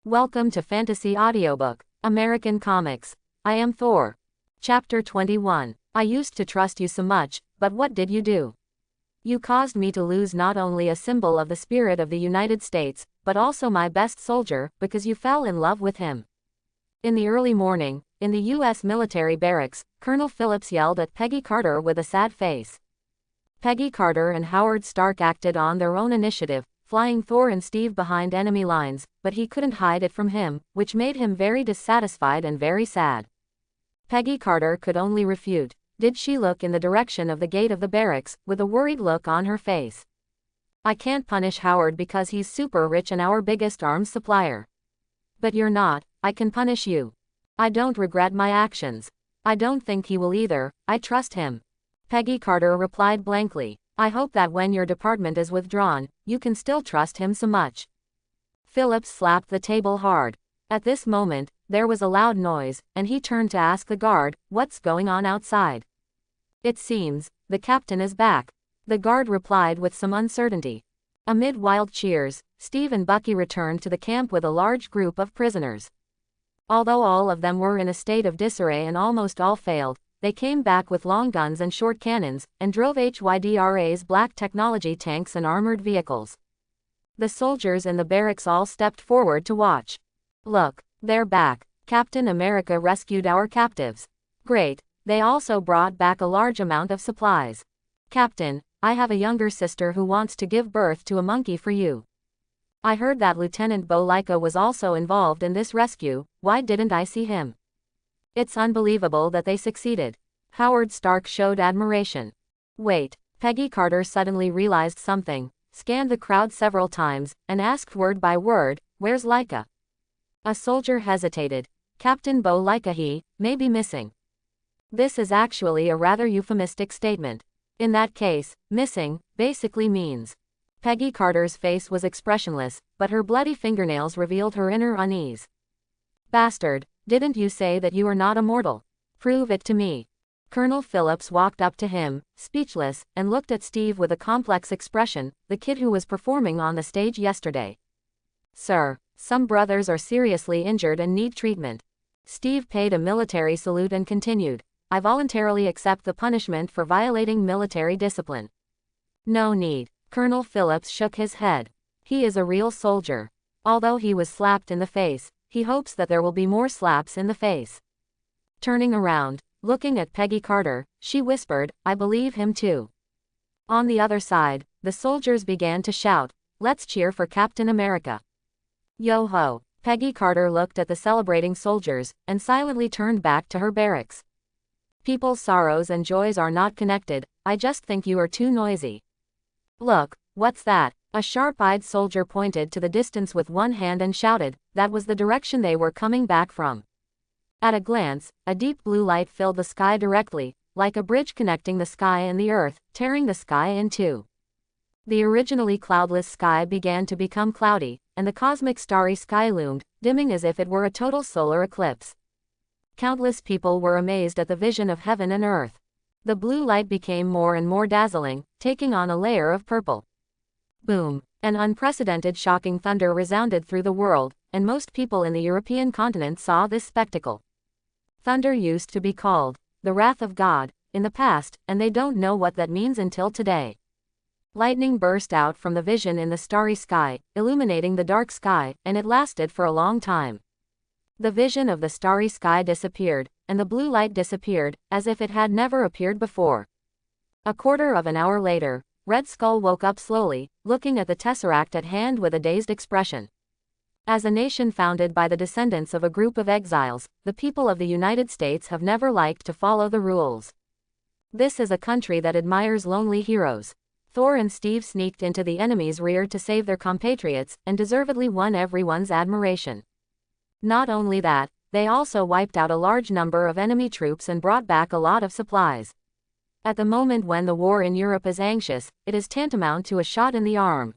Welcome to Fantasy Audiobook, American Comics. I am Thor. Chapter 21. I used to trust you so much, but what did you do? You caused me to lose not only a symbol of the spirit of the United States, but also my best soldier, because you fell in love with him. In the early morning, in the U.S. military barracks, Colonel Phillips yelled at Peggy Carter with a sad face. Peggy Carter and Howard Stark acted on their own initiative, flying Thor and Steve behind enemy lines, but he couldn't hide it from him, which made him very dissatisfied and very sad. Peggy Carter could only refute. Did she look in the direction of the gate of the barracks, with a worried look on her face? I can't punish Howard because he's super rich and our biggest arms supplier. But you're not. I can punish you. I don't regret my actions. I don't think he will either. I trust him. Peggy Carter replied blankly. I hope that when your department is withdrawn, you can still trust him so much. Phillips slapped the table hard. At this moment, there was a loud noise, and he turned to ask the guard, "What's going on outside?" "It seems, the captain is back," the guard replied with some uncertainty. Amid wild cheers, Steve and Bucky returned to the camp with a large group of prisoners. Although all of them were in a state of disarray and almost all failed, they came back with long guns and short cannons, and drove HYDRA's black technology tanks and armored vehicles. The soldiers in the barracks all stepped forward to watch. "Look, they're back. Captain America rescued our captives. Great, they also brought back a large amount of supplies. Captain, I have a younger sister who wants to give birth to a monkey for you. I heard that Lieutenant Bo Laika was also involved in this rescue. Why didn't I see him? It's unbelievable that they succeeded." Howard Stark showed admiration. Wait, Peggy Carter suddenly realized something, scanned the crowd several times, and asked word by word, "Where's Laika?" A soldier hesitated. "Captain Bo Laika, he may be missing." This is actually a rather euphemistic statement. In that case, missing basically means. Peggy Carter's face was expressionless, but her bloody fingernails revealed her inner unease. "Bastard. Didn't you say that you are not immortal? Prove it to me." Colonel Phillips walked up to him, speechless, and looked at Steve with a complex expression, the kid who was performing on the stage yesterday. "Sir, some brothers are seriously injured and need treatment." Steve paid a military salute and continued, "I voluntarily accept the punishment for violating military discipline." "No need." Colonel Phillips shook his head. "He is a real soldier. Although he was slapped in the face, he hopes that there will be more slaps in the face." Turning around, looking at Peggy Carter, she whispered, "I believe him too." On the other side, the soldiers began to shout, "Let's cheer for Captain America." Yo-ho! Peggy Carter looked at the celebrating soldiers, and silently turned back to her barracks. "People's sorrows and joys are not connected. I just think you are too noisy." "Look, what's that?" A sharp-eyed soldier pointed to the distance with one hand and shouted. That was the direction they were coming back from. At a glance, a deep blue light filled the sky directly, like a bridge connecting the sky and the earth, tearing the sky in two. The originally cloudless sky began to become cloudy, and the cosmic starry sky loomed, dimming as if it were a total solar eclipse. Countless people were amazed at the vision of heaven and earth. The blue light became more and more dazzling, taking on a layer of purple. Boom! An unprecedented shocking thunder resounded through the world, and most people in the European continent saw this spectacle. Thunder used to be called the wrath of God in the past, and they don't know what that means until today. Lightning burst out from the vision in the starry sky, illuminating the dark sky, and it lasted for a long time. The vision of the starry sky disappeared, and the blue light disappeared, as if it had never appeared before. A quarter of an hour later, Red Skull woke up slowly, looking at the tesseract at hand with a dazed expression. As a nation founded by the descendants of a group of exiles, the people of the United States have never liked to follow the rules. This is a country that admires lonely heroes. Thor and Steve sneaked into the enemy's rear to save their compatriots, and deservedly won everyone's admiration. Not only that, they also wiped out a large number of enemy troops and brought back a lot of supplies. At the moment when the war in Europe is anxious, it is tantamount to a shot in the arm.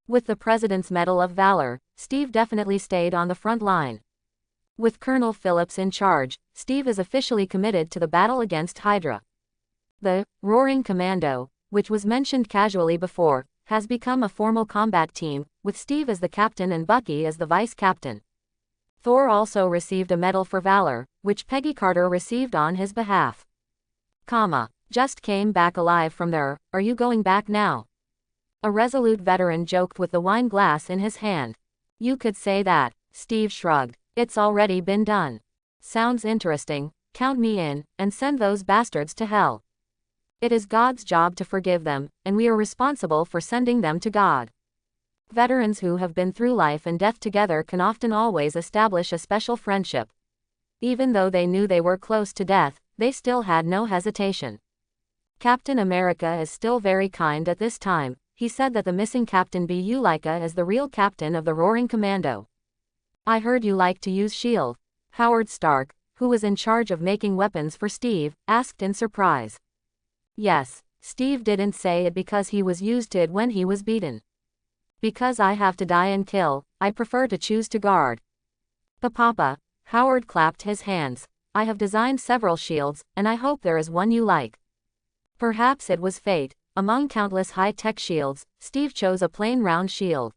With the President's Medal of Valor, Steve definitely stayed on the front line. With Colonel Phillips in charge, Steve is officially committed to the battle against Hydra. The Roaring Commando, which was mentioned casually before, has become a formal combat team, with Steve as the captain and Bucky as the vice captain. Thor also received a medal for valor, which Peggy Carter received on his behalf. Just came back alive from there, are you going back now? A resolute veteran joked with the wine glass in his hand. You could say that, Steve shrugged. It's already been done. Sounds interesting, count me in, and send those bastards to hell. It is God's job to forgive them, and we are responsible for sending them to God. Veterans who have been through life and death together can often always establish a special friendship. Even though they knew they were close to death, they still had no hesitation. Captain America is still very kind at this time. He said that the missing Captain Bu Laika is the real captain of the Roaring Commando. I heard you like to use S.H.I.E.L.D. Howard Stark, who was in charge of making weapons for Steve, asked in surprise. Yes, Steve didn't say it because he was used to it when he was beaten. Because I have to die and kill, I prefer to choose to guard. Papa, Howard clapped his hands. I have designed several shields, and I hope there is one you like. Perhaps it was fate. Among countless high-tech shields, Steve chose a plain round shield.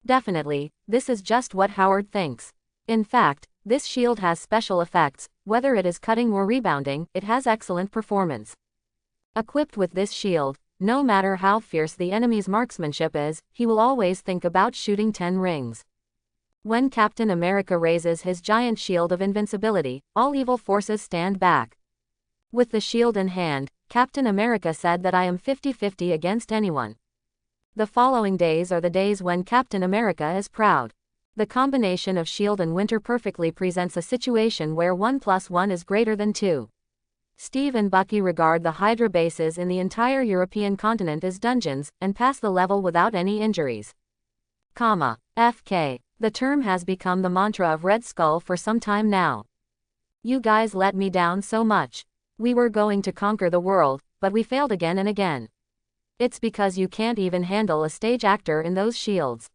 Definitely, this is just what Howard thinks. In fact, this shield has special effects, whether it is cutting or rebounding, it has excellent performance. Equipped with this shield, no matter how fierce the enemy's marksmanship is, he will always think about shooting 10 rings. When Captain America raises his giant shield of invincibility, all evil forces stand back. With the shield in hand, Captain America said that I am 50-50 against anyone. The following days are the days when Captain America is proud. The combination of shield and winter perfectly presents a situation where 1 + 1 is greater than 2. Steve and Bucky regard the Hydra bases in the entire European continent as dungeons, and pass the level without any injuries. FK. The term has become the mantra of Red Skull for some time now. You guys let me down so much. We were going to conquer the world, but we failed again and again. It's because you can't even handle a stage actor in those shields.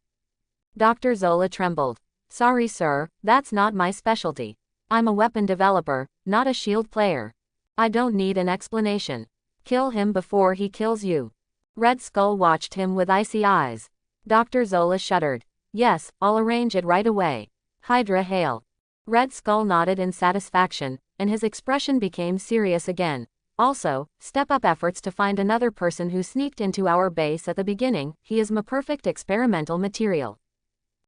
Dr. Zola trembled. Sorry sir, that's not my specialty. I'm a weapon developer, not a shield player. I don't need an explanation. Kill him before he kills you. Red Skull watched him with icy eyes. Dr. Zola shuddered. Yes, I'll arrange it right away. Hydra hail. Red Skull nodded in satisfaction, and his expression became serious again. Also, step up efforts to find another person who sneaked into our base at the beginning. He is my perfect experimental material.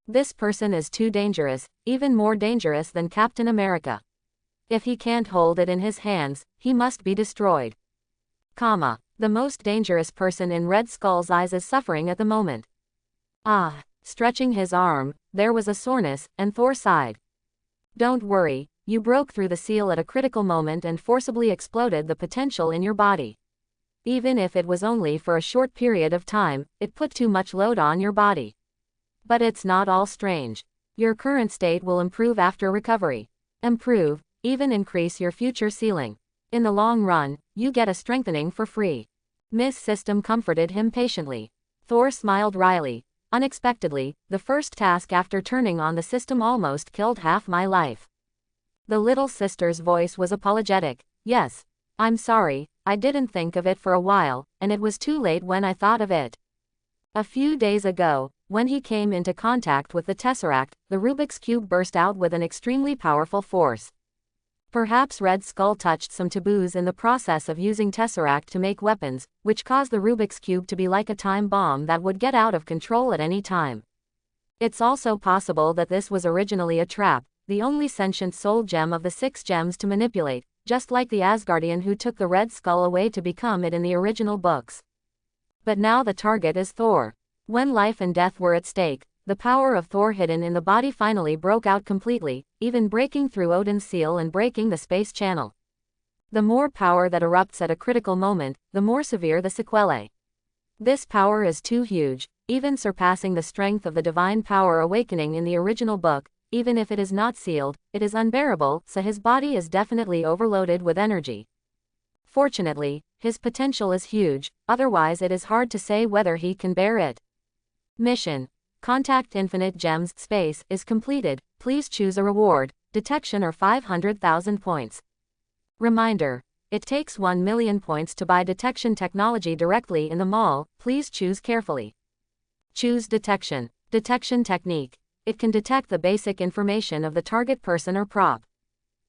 This person is too dangerous, even more dangerous than Captain America. If he can't hold it in his hands, he must be destroyed. The most dangerous person in Red Skull's eyes is suffering at the moment. Stretching his arm, there was a soreness, and Thor sighed. Don't worry, you broke through the seal at a critical moment and forcibly exploded the potential in your body. Even if it was only for a short period of time, it put too much load on your body. But it's not all strange. Your current state will improve after recovery. Improve, even increase your future ceiling. In the long run, you get a strengthening for free. Miss System comforted him patiently. Thor smiled wryly. Unexpectedly, the first task after turning on the system almost killed half my life. The little sister's voice was apologetic. Yes. I'm sorry, I didn't think of it for a while, and it was too late when I thought of it. A few days ago, when he came into contact with the Tesseract, the Rubik's Cube burst out with an extremely powerful force. Perhaps Red Skull touched some taboos in the process of using Tesseract to make weapons, which caused the Rubik's Cube to be like a time bomb that would get out of control at any time. It's also possible that this was originally a trap, the only sentient soul gem of the 6 gems to manipulate, just like the Asgardian who took the Red Skull away to become it in the original books. But now the target is Thor. When life and death were at stake, the power of Thor hidden in the body finally broke out completely, even breaking through Odin's seal and breaking the space channel. The more power that erupts at a critical moment, the more severe the sequelae. This power is too huge, even surpassing the strength of the divine power awakening in the original book. Even if it is not sealed, it is unbearable, so his body is definitely overloaded with energy. Fortunately, his potential is huge, otherwise it is hard to say whether he can bear it. Mission. Contact Infinite Gems Space is completed. Please choose a reward, detection or 500,000 points. Reminder. It takes 1 million points to buy detection technology directly in the mall. Please choose carefully. Choose detection. Detection technique. It can detect the basic information of the target person or prop.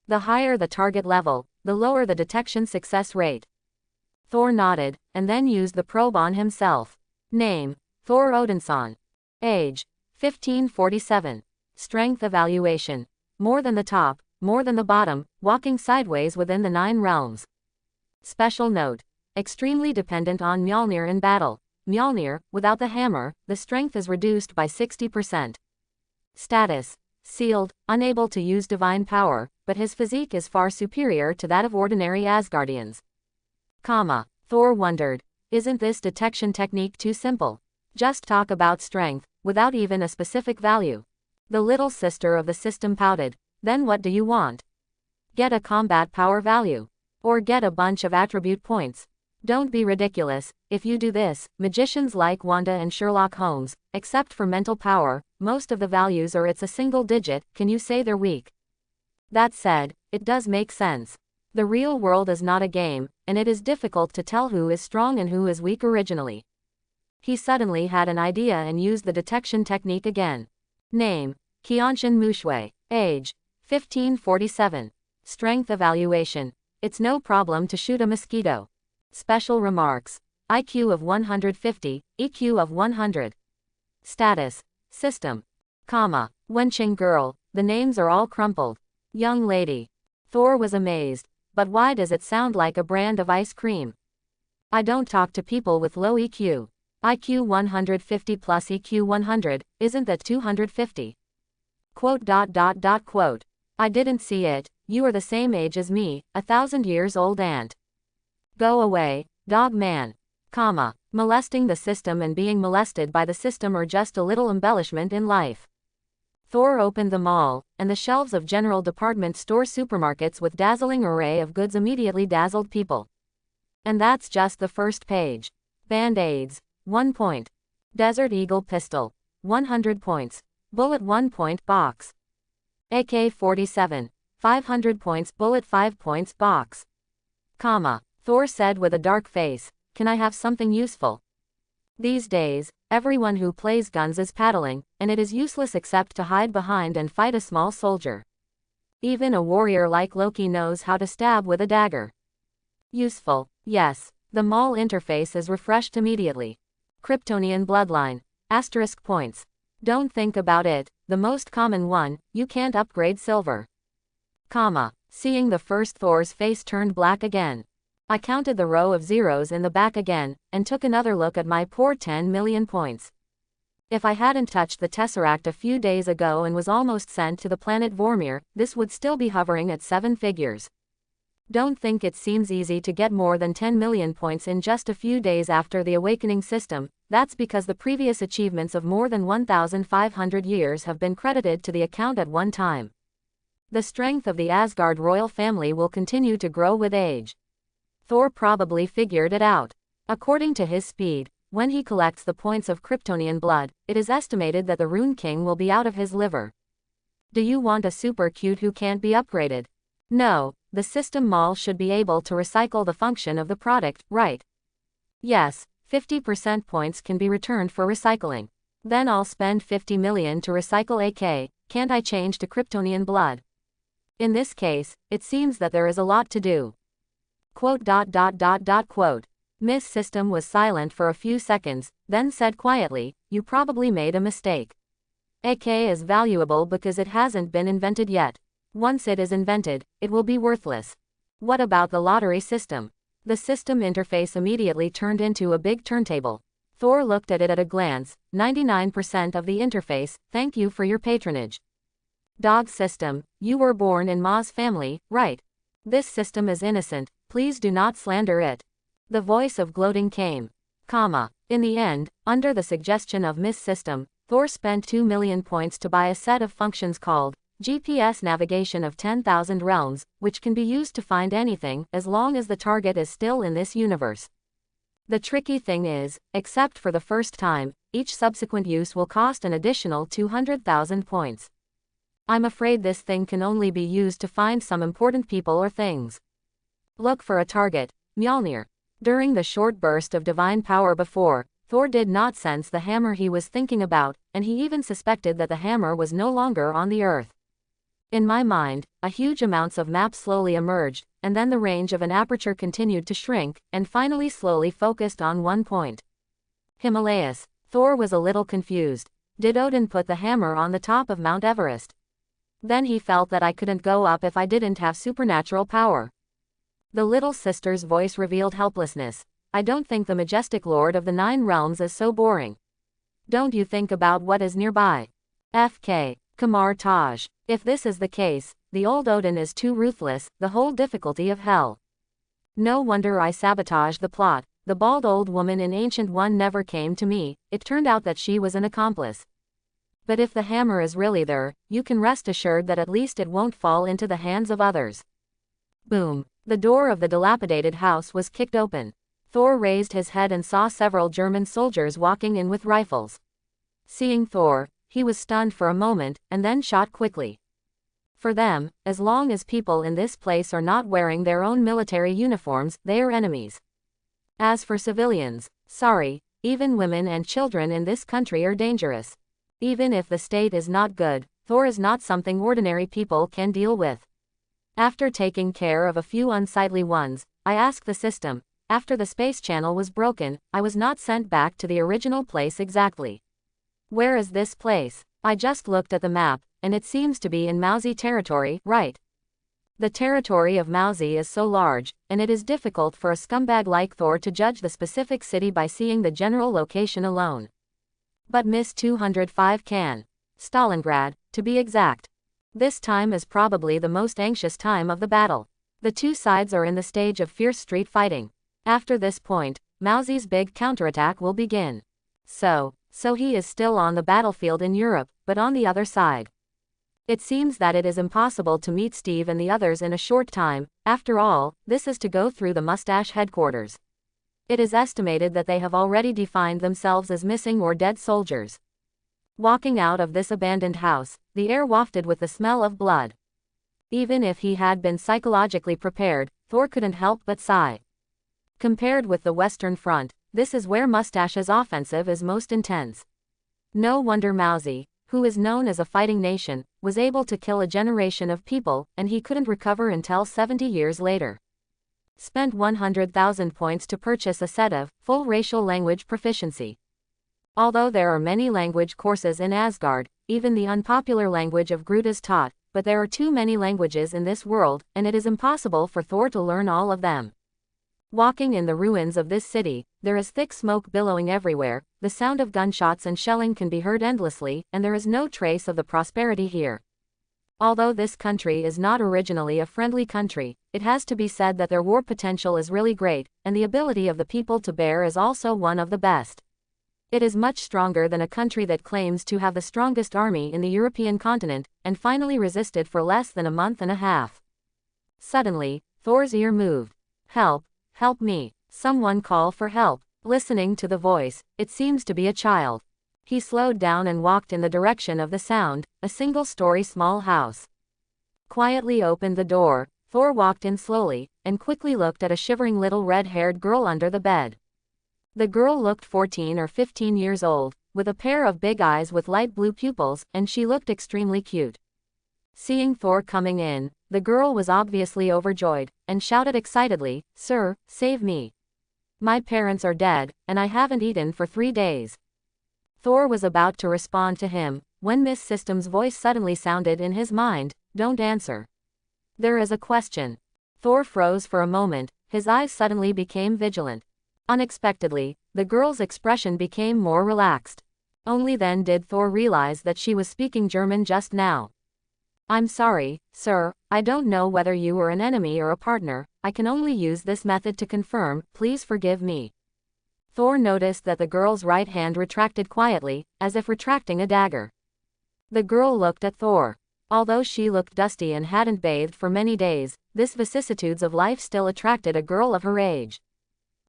The higher the target level, the lower the detection success rate. Thor nodded, and then used the probe on himself. Name: Thor Odinson. Age: 1547. Strength evaluation: more than the top, more than the bottom, walking sideways within the 9 realms. Special note: extremely dependent on Mjolnir in battle. Mjolnir, without the hammer, the strength is reduced by 60%. Status: sealed, unable to use divine power, but his physique is far superior to that of ordinary Asgardians. Thor wondered, isn't this detection technique too simple? Just talk about strength, without even a specific value. The little sister of the system pouted. Then what do you want? Get a combat power value. Or get a bunch of attribute points. Don't be ridiculous. If you do this, magicians like Wanda and Sherlock Holmes, except for mental power, most of the values are it's a single digit, can you say they're weak? That said, it does make sense. The real world is not a game, and it is difficult to tell who is strong and who is weak originally. He suddenly had an idea and used the detection technique again. Name: Kyanshin Mushui. Age: 1547. Strength evaluation: it's no problem to shoot a mosquito. Special remarks: IQ of 150, EQ of 100. Status: system. Wenching girl, the names are all crumpled. Young lady. Thor was amazed. But why does it sound like a brand of ice cream? I don't talk to people with low EQ. IQ 150 plus EQ 100, isn't that 250? Quote. I didn't see it, you are the same age as me, 1,000 years old aunt. Go away, dog man. Molesting the system and being molested by the system are just a little embellishment in life. Thor opened the mall, and the shelves of general department store supermarkets with dazzling array of goods immediately dazzled people. And that's just the first page. Band-aids, 1 point. Desert Eagle pistol, 100 points. Bullet 1 point box. AK-47, 500 points. Bullet 5 points box. Thor said with a dark face, can I have something useful? These days, everyone who plays guns is paddling, and it is useless except to hide behind and fight a small soldier. Even a warrior like Loki knows how to stab with a dagger. Useful, yes. The mall interface is refreshed immediately. Kryptonian bloodline. Asterisk points. Don't think about it, the most common one, you can't upgrade silver. Seeing the first Thor's face turned black again. I counted the row of zeros in the back again, and took another look at my poor 10 million points. If I hadn't touched the Tesseract a few days ago and was almost sent to the planet Vormir, this would still be hovering at 7 figures. Don't think it seems easy to get more than 10 million points in just a few days after the awakening system. That's because the previous achievements of more than 1,500 years have been credited to the account at one time. The strength of the Asgard royal family will continue to grow with age. Thor probably figured it out. According to his speed, when he collects the points of Kryptonian blood, it is estimated that the Rune King will be out of his liver. Do you want a super cute who can't be upgraded? No, the system mall should be able to recycle the function of the product, right? Yes, 50% points can be returned for recycling. Then I'll spend 50 million to recycle AK, can't I change to Kryptonian blood? In this case, it seems that there is a lot to do. Quote. Miss System was silent for a few seconds, then said quietly, you probably made a mistake. AK is valuable because it hasn't been invented yet. Once it is invented, it will be worthless. What about the lottery system? The system interface immediately turned into a big turntable. Thor looked at it at a glance, 99% of the interface, thank you for your patronage. Dog system, you were born in Ma's family, right? This system is innocent, please do not slander it. The voice of gloating came. In the end, under the suggestion of Miss System, Thor spent 2 million points to buy a set of functions called GPS navigation of 10,000 realms, which can be used to find anything, as long as the target is still in this universe. The tricky thing is, except for the first time, each subsequent use will cost an additional 200,000 points. I'm afraid this thing can only be used to find some important people or things. Look for a target, Mjolnir. During the short burst of divine power before, Thor did not sense the hammer he was thinking about, and he even suspected that the hammer was no longer on the earth. In my mind, a huge amounts of map slowly emerged, and then the range of an aperture continued to shrink, and finally slowly focused on one point. Himalayas. Thor was a little confused. Did Odin put the hammer on the top of Mount Everest? Then he felt that I couldn't go up if I didn't have supernatural power. The little sister's voice revealed helplessness. I don't think the majestic lord of the 9 realms is so boring. Don't you think about what is nearby? FK. Kamar Taj. If this is the case, the old Odin is too ruthless, the whole difficulty of hell. No wonder I sabotaged the plot. The bald old woman in Ancient One never came to me, it turned out that she was an accomplice. But if the hammer is really there, you can rest assured that at least it won't fall into the hands of others. Boom. The door of the dilapidated house was kicked open. Thor raised his head and saw several German soldiers walking in with rifles. Seeing Thor, he was stunned for a moment, and then shot quickly. For them, as long as people in this place are not wearing their own military uniforms, they are enemies. As for civilians, sorry, even women and children in this country are dangerous. Even if the state is not good, Thor is not something ordinary people can deal with. After taking care of a few unsightly ones, I asked the system. After the space channel was broken, I was not sent back to the original place exactly. Where is this place? I just looked at the map, and it seems to be in Mauzi territory, right? The territory of Mauzi is so large, and it is difficult for a scumbag like Thor to judge the specific city by seeing the general location alone. But Miss 205 can. Stalingrad, to be exact. This time is probably the most anxious time of the battle. The two sides are in the stage of fierce street fighting. After this point, Mauzi's big counterattack will begin. So he is still on the battlefield in Europe, but on the other side. It seems that it is impossible to meet Steve and the others in a short time. After all, this is to go through the Mustache headquarters. It is estimated that they have already defined themselves as missing or dead soldiers. Walking out of this abandoned house, the air wafted with the smell of blood. Even if he had been psychologically prepared, Thor couldn't help but sigh. Compared with the Western Front, this is where Mustache's offensive is most intense. No wonder Mauzi, who is known as a fighting nation, was able to kill a generation of people, and he couldn't recover until 70 years later. Spent 100,000 points to purchase a set of full racial language proficiency. Although there are many language courses in Asgard, even the unpopular language of Groot is taught, but there are too many languages in this world, and it is impossible for Thor to learn all of them. Walking in the ruins of this city, there is thick smoke billowing everywhere, the sound of gunshots and shelling can be heard endlessly, and there is no trace of the prosperity here. Although this country is not originally a friendly country, it has to be said that their war potential is really great, and the ability of the people to bear is also one of the best. It is much stronger than a country that claims to have the strongest army in the European continent, and finally resisted for less than a month and a half. Suddenly, Thor's ear moved. Help! Help me! Someone call for help. Listening to the voice, it seems to be a child. He slowed down and walked in the direction of the sound, a single-story small house. Quietly opened the door, Thor walked in slowly, and quickly looked at a shivering little red-haired girl under the bed. The girl looked 14 or 15 years old, with a pair of big eyes with light blue pupils, and she looked extremely cute. Seeing Thor coming in, the girl was obviously overjoyed, and shouted excitedly, "Sir, save me. My parents are dead, and I haven't eaten for 3 days." Thor was about to respond to him, when Miss System's voice suddenly sounded in his mind, "Don't answer. There is a question." Thor froze for a moment, his eyes suddenly became vigilant. Unexpectedly, the girl's expression became more relaxed. Only then did Thor realize that she was speaking German just now. "I'm sorry, sir, I don't know whether you were an enemy or a partner, I can only use this method to confirm, please forgive me." Thor noticed that the girl's right hand retracted quietly, as if retracting a dagger. The girl looked at Thor. Although she looked dusty and hadn't bathed for many days, this vicissitudes of life still attracted a girl of her age.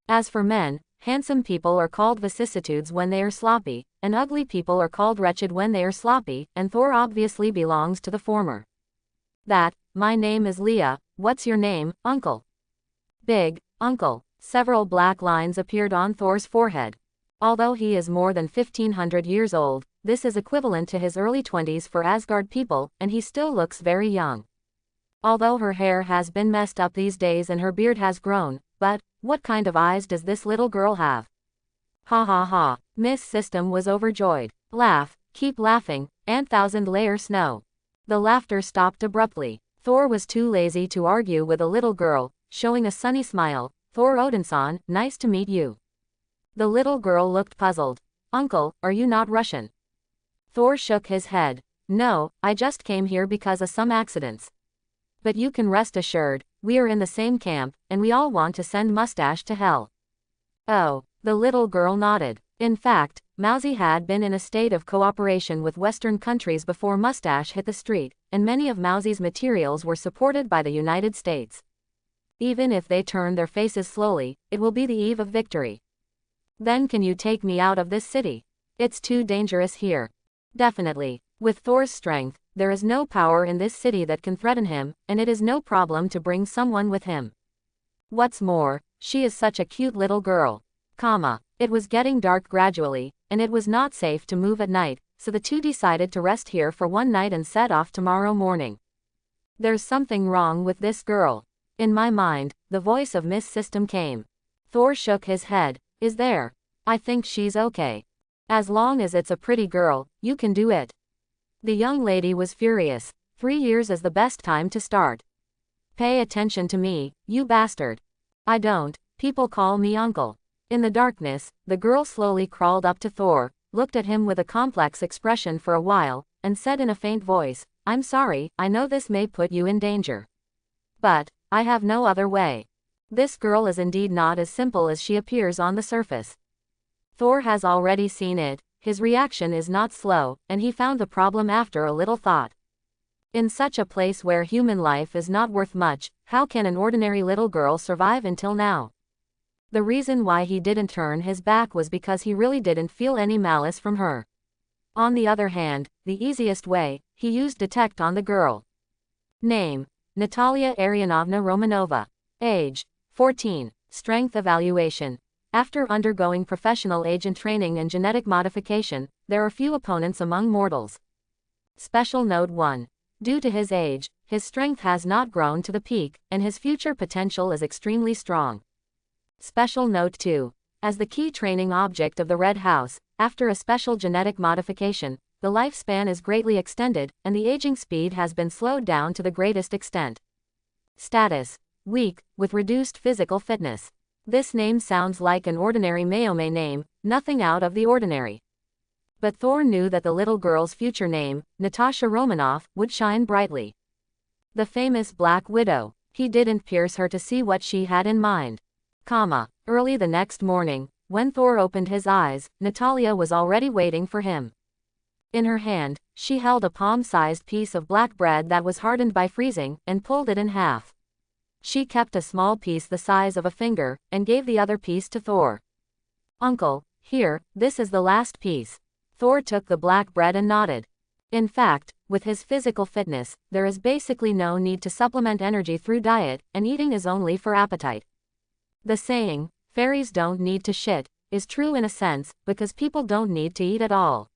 As for men, handsome people are called vicissitudes when they are sloppy, and ugly people are called wretched when they are sloppy, and Thor obviously belongs to the former. "My name is Leah, what's your name, uncle?" Big, uncle. Several black lines appeared on Thor's forehead. Although he is more than 1500 years old, this is equivalent to his early 20s for Asgard people, and he still looks very young. Although her hair has been messed up these days and her beard has grown, but, what kind of eyes does this little girl have? Ha ha ha. Miss System was overjoyed. Laugh, keep laughing, and thousand-layer snow. The laughter stopped abruptly. Thor was too lazy to argue with a little girl, showing a sunny smile. Thor Odinson, nice to meet you. The little girl looked puzzled. Uncle, are you not Russian? Thor shook his head. No, I just came here because of some accidents. But you can rest assured, we are in the same camp, and we all want to send Mustache to hell. Oh, the little girl nodded. In fact, Mousy had been in a state of cooperation with Western countries before Mustache hit the street, and many of Mousy's materials were supported by the United States. Even if they turn their faces slowly, it will be the eve of victory. Then can you take me out of this city? It's too dangerous here. Definitely. With Thor's strength, there is no power in this city that can threaten him, and it is no problem to bring someone with him. What's more, she is such a cute little girl. It was getting dark gradually, and it was not safe to move at night, so the two decided to rest here for one night and set off tomorrow morning. There's something wrong with this girl. In my mind, the voice of Miss System came. Thor shook his head. Is there? I think she's okay. As long as it's a pretty girl, you can do it. The young lady was furious. 3 years is the best time to start. Pay attention to me, you bastard. I don't, people call me uncle. In the darkness, the girl slowly crawled up to Thor, looked at him with a complex expression for a while, and said in a faint voice, I'm sorry, I know this may put you in danger. But, I have no other way. This girl is indeed not as simple as she appears on the surface. Thor has already seen it, his reaction is not slow, and he found the problem after a little thought. In such a place where human life is not worth much, how can an ordinary little girl survive until now? The reason why he didn't turn his back was because he really didn't feel any malice from her. On the other hand, the easiest way, he used detect on the girl. Name: Natalia Arianovna Romanova. Age: 14. Strength evaluation. After undergoing professional agent training and genetic modification, there are few opponents among mortals. Special Note 1. Due to his age, his strength has not grown to the peak, and his future potential is extremely strong. Special Note 2. As the key training object of the Red House, after a special genetic modification, the lifespan is greatly extended, and the aging speed has been slowed down to the greatest extent. Status: weak, with reduced physical fitness. This name sounds like an ordinary Mayome name, nothing out of the ordinary. But Thor knew that the little girl's future name, Natasha Romanoff, would shine brightly. The famous Black Widow. He didn't pierce her to see what she had in mind. Early the next morning, when Thor opened his eyes, Natalia was already waiting for him. In her hand, she held a palm-sized piece of black bread that was hardened by freezing, and pulled it in half. She kept a small piece the size of a finger, and gave the other piece to Thor. Uncle, here, this is the last piece. Thor took the black bread and nodded. In fact, with his physical fitness, there is basically no need to supplement energy through diet, and eating is only for appetite. The saying, fairies don't need to shit, is true in a sense, because people don't need to eat at all.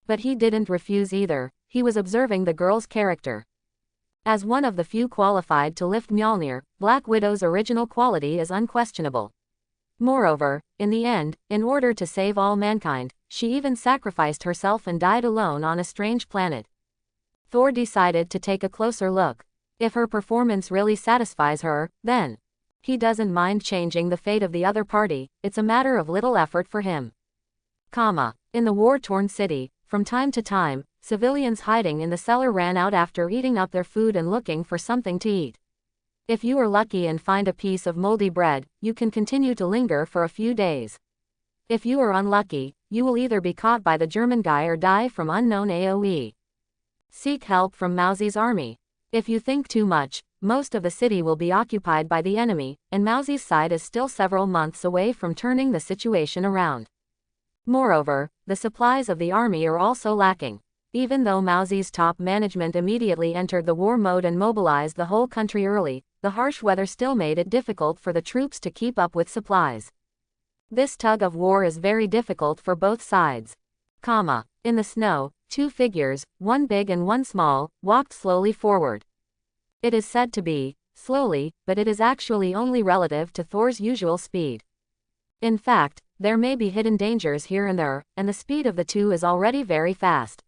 But he didn't refuse either, he was observing the girl's character. As one of the few qualified to lift Mjolnir, Black Widow's original quality is unquestionable. Moreover, in the end, in order to save all mankind, she even sacrificed herself and died alone on a strange planet. Thor decided to take a closer look. If her performance really satisfies her, then he doesn't mind changing the fate of the other party, it's a matter of little effort for him. In the war-torn city, from time to time, civilians hiding in the cellar ran out after eating up their food and looking for something to eat. If you are lucky and find a piece of moldy bread, you can continue to linger for a few days. If you are unlucky, you will either be caught by the German guy or die from unknown AoE. Seek help from Mousy's army. If you think too much, most of the city will be occupied by the enemy, and Mousy's side is still several months away from turning the situation around. Moreover, the supplies of the army are also lacking. Even though Mauzi's top management immediately entered the war mode and mobilized the whole country early, the harsh weather still made it difficult for the troops to keep up with supplies. This tug of war is very difficult for both sides. In the snow, two figures, one big and one small, walked slowly forward. It is said to be slowly, but it is actually only relative to Thor's usual speed. In fact, there may be hidden dangers here and there, and the speed of the two is already very fast.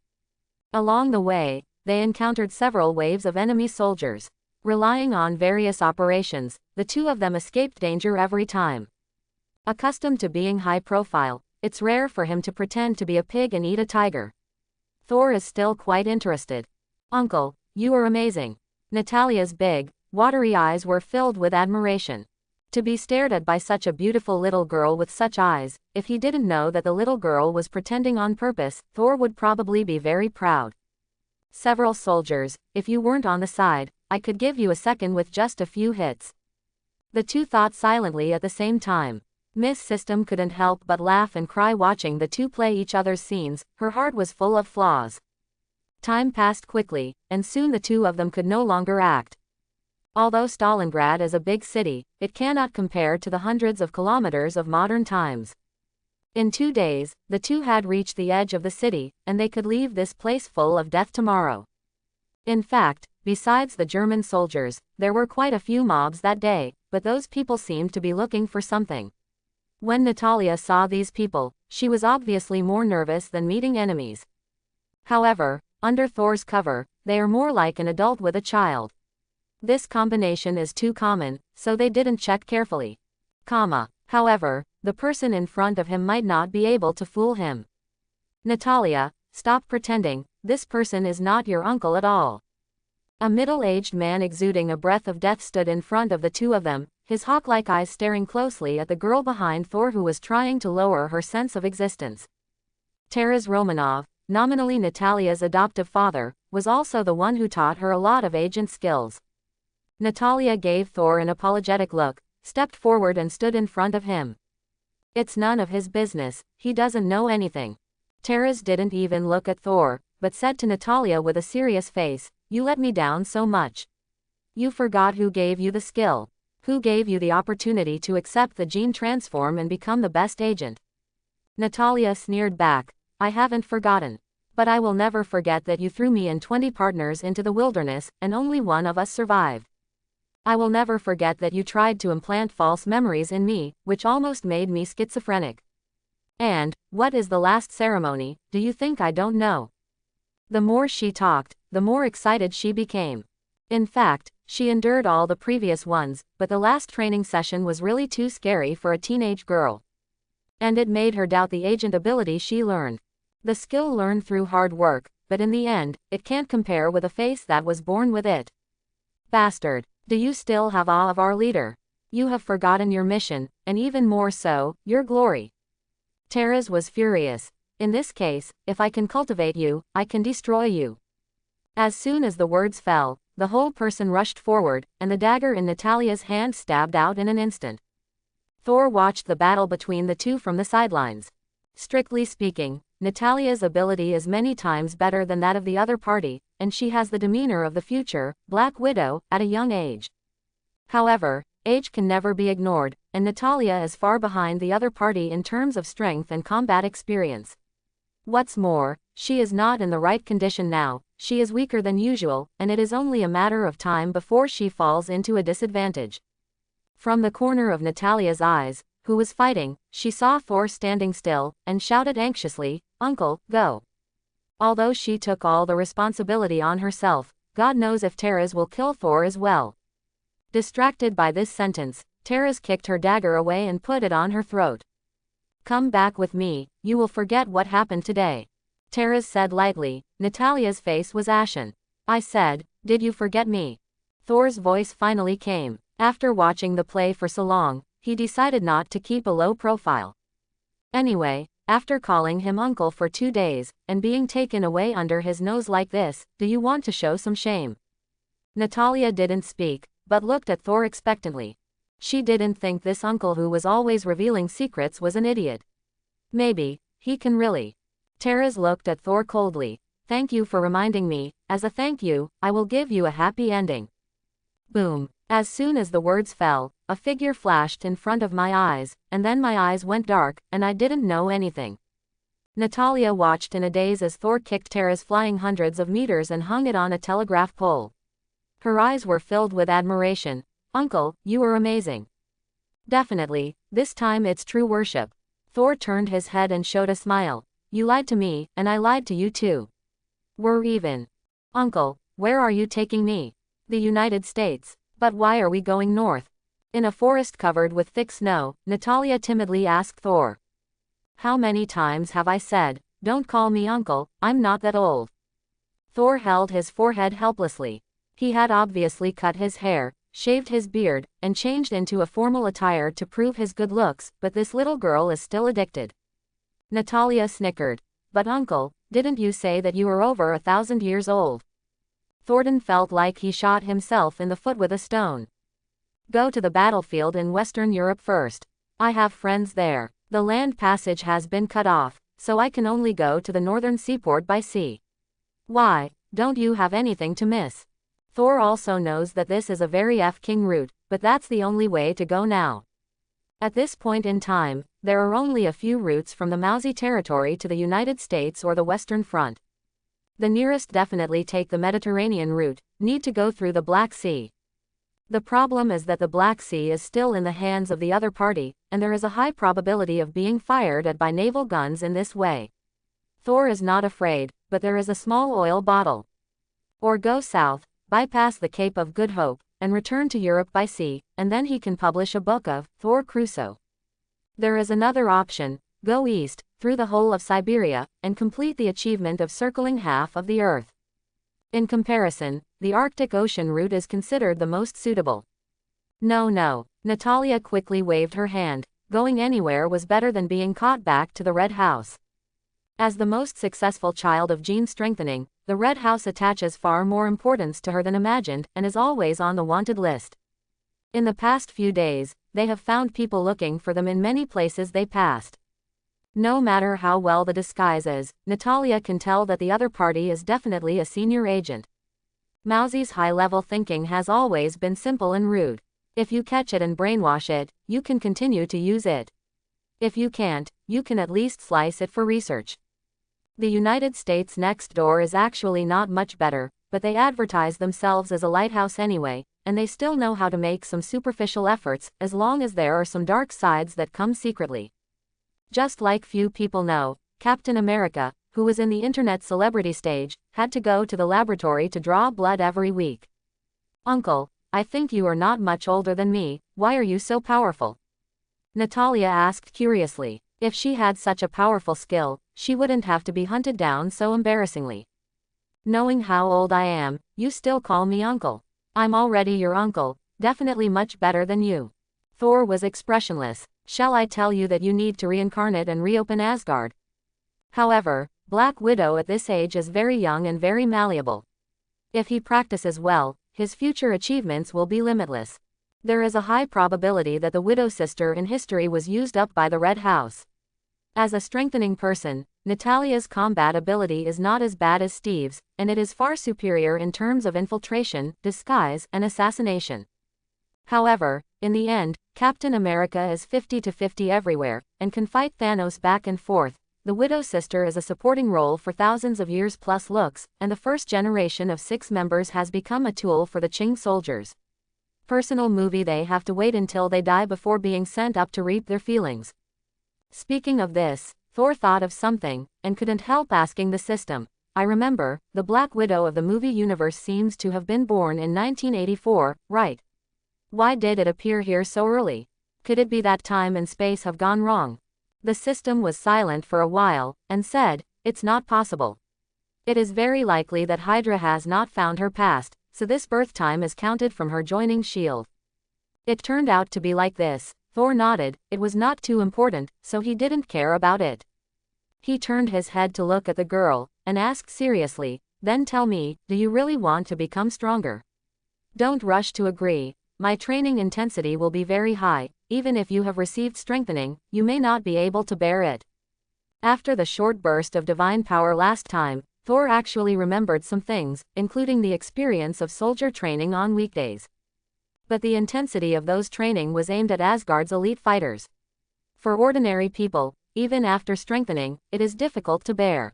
Along the way, they encountered several waves of enemy soldiers. Relying on various operations, the two of them escaped danger every time. Accustomed to being high profile, it's rare for him to pretend to be a pig and eat a tiger. Thor is still quite interested. "Uncle, you are amazing." Natalia's big, watery eyes were filled with admiration. To be stared at by such a beautiful little girl with such eyes, if he didn't know that the little girl was pretending on purpose, Thor would probably be very proud. "Several soldiers, if you weren't on the side, I could give you a second with just a few hits." The two thought silently at the same time. Miss System couldn't help but laugh and cry watching the two play each other's scenes. Her heart was full of flaws. Time passed quickly, and soon the two of them could no longer act. Although Stalingrad is a big city, it cannot compare to the hundreds of kilometers of modern times. In 2 days, the two had reached the edge of the city, and they could leave this place full of death tomorrow. In fact, besides the German soldiers, there were quite a few mobs that day, but those people seemed to be looking for something. When Natalia saw these people, she was obviously more nervous than meeting enemies. However, under Thor's cover, they are more like an adult with a child. This combination is too common, so they didn't check carefully. However, the person in front of him might not be able to fool him. "Natalia, stop pretending, this person is not your uncle at all." A middle-aged man exuding a breath of death stood in front of the two of them, his hawk-like eyes staring closely at the girl behind Thor who was trying to lower her sense of existence. Taras Romanov, nominally Natalia's adoptive father, was also the one who taught her a lot of agent skills. Natalia gave Thor an apologetic look, stepped forward and stood in front of him. "It's none of his business, he doesn't know anything." Taras didn't even look at Thor, but said to Natalia with a serious face, "You let me down so much. You forgot who gave you the skill. Who gave you the opportunity to accept the gene transform and become the best agent?" Natalia sneered back, "I haven't forgotten. But I will never forget that you threw me and 20 partners into the wilderness, and only one of us survived. I will never forget that you tried to implant false memories in me, which almost made me schizophrenic. And, what is the last ceremony, do you think I don't know?" The more she talked, the more excited she became. In fact, she endured all the previous ones, but the last training session was really too scary for a teenage girl. And it made her doubt the agent ability she learned. The skill learned through hard work, but in the end, it can't compare with a face that was born with it. "Bastard, do you still have awe of our leader? You have forgotten your mission, and even more so, your glory." Taras was furious. "In this case, if I can cultivate you, I can destroy you." As soon as the words fell, the whole person rushed forward, and the dagger in Natalia's hand stabbed out in an instant. Thor watched the battle between the two from the sidelines. Strictly speaking, Natalia's ability is many times better than that of the other party, and she has the demeanor of the future Black Widow at a young age. However, age can never be ignored, and Natalia is far behind the other party in terms of strength and combat experience. What's more, she is not in the right condition now, she is weaker than usual, and it is only a matter of time before she falls into a disadvantage. From the corner of Natalia's eyes, who was fighting, she saw Thor standing still, and shouted anxiously, "Uncle, go." Although she took all the responsibility on herself, God knows if Taras will kill Thor as well. Distracted by this sentence, Taras kicked her dagger away and put it on her throat. "Come back with me, you will forget what happened today," Taras said lightly. Natalia's face was ashen. "I said, did you forget me?" Thor's voice finally came. After watching the play for so long, he decided not to keep a low profile. "Anyway, after calling him uncle for 2 days, and being taken away under his nose like this, do you want to show some shame?" Natalia didn't speak, but looked at Thor expectantly. She didn't think this uncle who was always revealing secrets was an idiot. Maybe, he can really. Taras looked at Thor coldly. Thank you for reminding me. As a thank you, I will give you a happy ending. Boom. As soon as the words fell, a figure flashed in front of my eyes, and then my eyes went dark, and I didn't know anything. Natalia watched in a daze as Thor kicked Tara's flying hundreds of meters and hung it on a telegraph pole. Her eyes were filled with admiration. Uncle, you are amazing. Definitely, this time it's true worship. Thor turned his head and showed a smile. You lied to me, and I lied to you too. We're even. Uncle, where are you taking me? The United States. But why are we going north? In a forest covered with thick snow, Natalia timidly asked Thor. How many times have I said, don't call me uncle, I'm not that old. Thor held his forehead helplessly. He had obviously cut his hair, shaved his beard, and changed into a formal attire to prove his good looks, but this little girl is still addicted. Natalia snickered. But uncle, didn't you say that you were over 1,000 years old? Thornton felt like he shot himself in the foot with a stone. Go to the battlefield in Western Europe first. I have friends there. The land passage has been cut off, so I can only go to the northern seaport by sea. Why, don't you have anything to miss? Thor also knows that this is a very F-King route, but that's the only way to go now. At this point in time, there are only a few routes from the Mauzi territory to the United States or the Western Front. The nearest definitely take the Mediterranean route, need to go through the Black Sea. The problem is that the Black Sea is still in the hands of the other party, and there is a high probability of being fired at by naval guns in this way. Thor is not afraid, but there is a small oil bottle. Or go south, bypass the Cape of Good Hope, and return to Europe by sea, and then he can publish a book of Thor Crusoe. There is another option, go east, through the whole of Siberia, and complete the achievement of circling half of the Earth. In comparison, the Arctic Ocean route is considered the most suitable. No. Natalia quickly waved her hand. Going anywhere was better than being caught back to the Red House. As the most successful child of gene strengthening, the Red House attaches far more importance to her than imagined and is always on the wanted list. In the past few days, they have found people looking for them in many places they passed. No matter how well the disguise is, Natalia can tell that the other party is definitely a senior agent. Mauzi's high-level thinking has always been simple and rude. If you catch it and brainwash it, you can continue to use it. If you can't, you can at least slice it for research. The United States next door is actually not much better, but they advertise themselves as a lighthouse anyway, and they still know how to make some superficial efforts, as long as there are some dark sides that come secretly. Just like few people know, Captain America, who was in the internet celebrity stage, had to go to the laboratory to draw blood every week. Uncle, I think you are not much older than me, why are you so powerful? Natalia asked curiously. If she had such a powerful skill, she wouldn't have to be hunted down so embarrassingly. Knowing how old I am, you still call me uncle. I'm already your uncle, definitely much better than you. Thor was expressionless. Shall I tell you that you need to reincarnate and reopen Asgard? However, Black Widow at this age is very young and very malleable. If he practices well, his future achievements will be limitless. There is a high probability that the Widow sister in history was used up by the Red House. As a strengthening person, Natalia's combat ability is not as bad as Steve's, and it is far superior in terms of infiltration, disguise, and assassination. However, in the end, Captain America is 50-50 everywhere, and can fight Thanos back and forth. The Widow sister is a supporting role for thousands of years plus looks, and the first generation of 6 members has become a tool for the Qing soldiers. Personal movie they have to wait until they die before being sent up to reap their feelings. Speaking of this, Thor thought of something, and couldn't help asking the system. I remember, the Black Widow of the movie universe seems to have been born in 1984, right? Why did it appear here so early? Could it be that time and space have gone wrong? The system was silent for a while, and said, it's not possible. It is very likely that Hydra has not found her past, so this birth time is counted from her joining S.H.I.E.L.D. It turned out to be like this. Thor nodded, it was not too important, so he didn't care about it. He turned his head to look at the girl, and asked seriously, then tell me, do you really want to become stronger? Don't rush to agree. My training intensity will be very high, even if you have received strengthening, you may not be able to bear it. After the short burst of divine power last time, Thor actually remembered some things, including the experience of soldier training on weekdays. But the intensity of those training was aimed at Asgard's elite fighters. For ordinary people, even after strengthening, it is difficult to bear.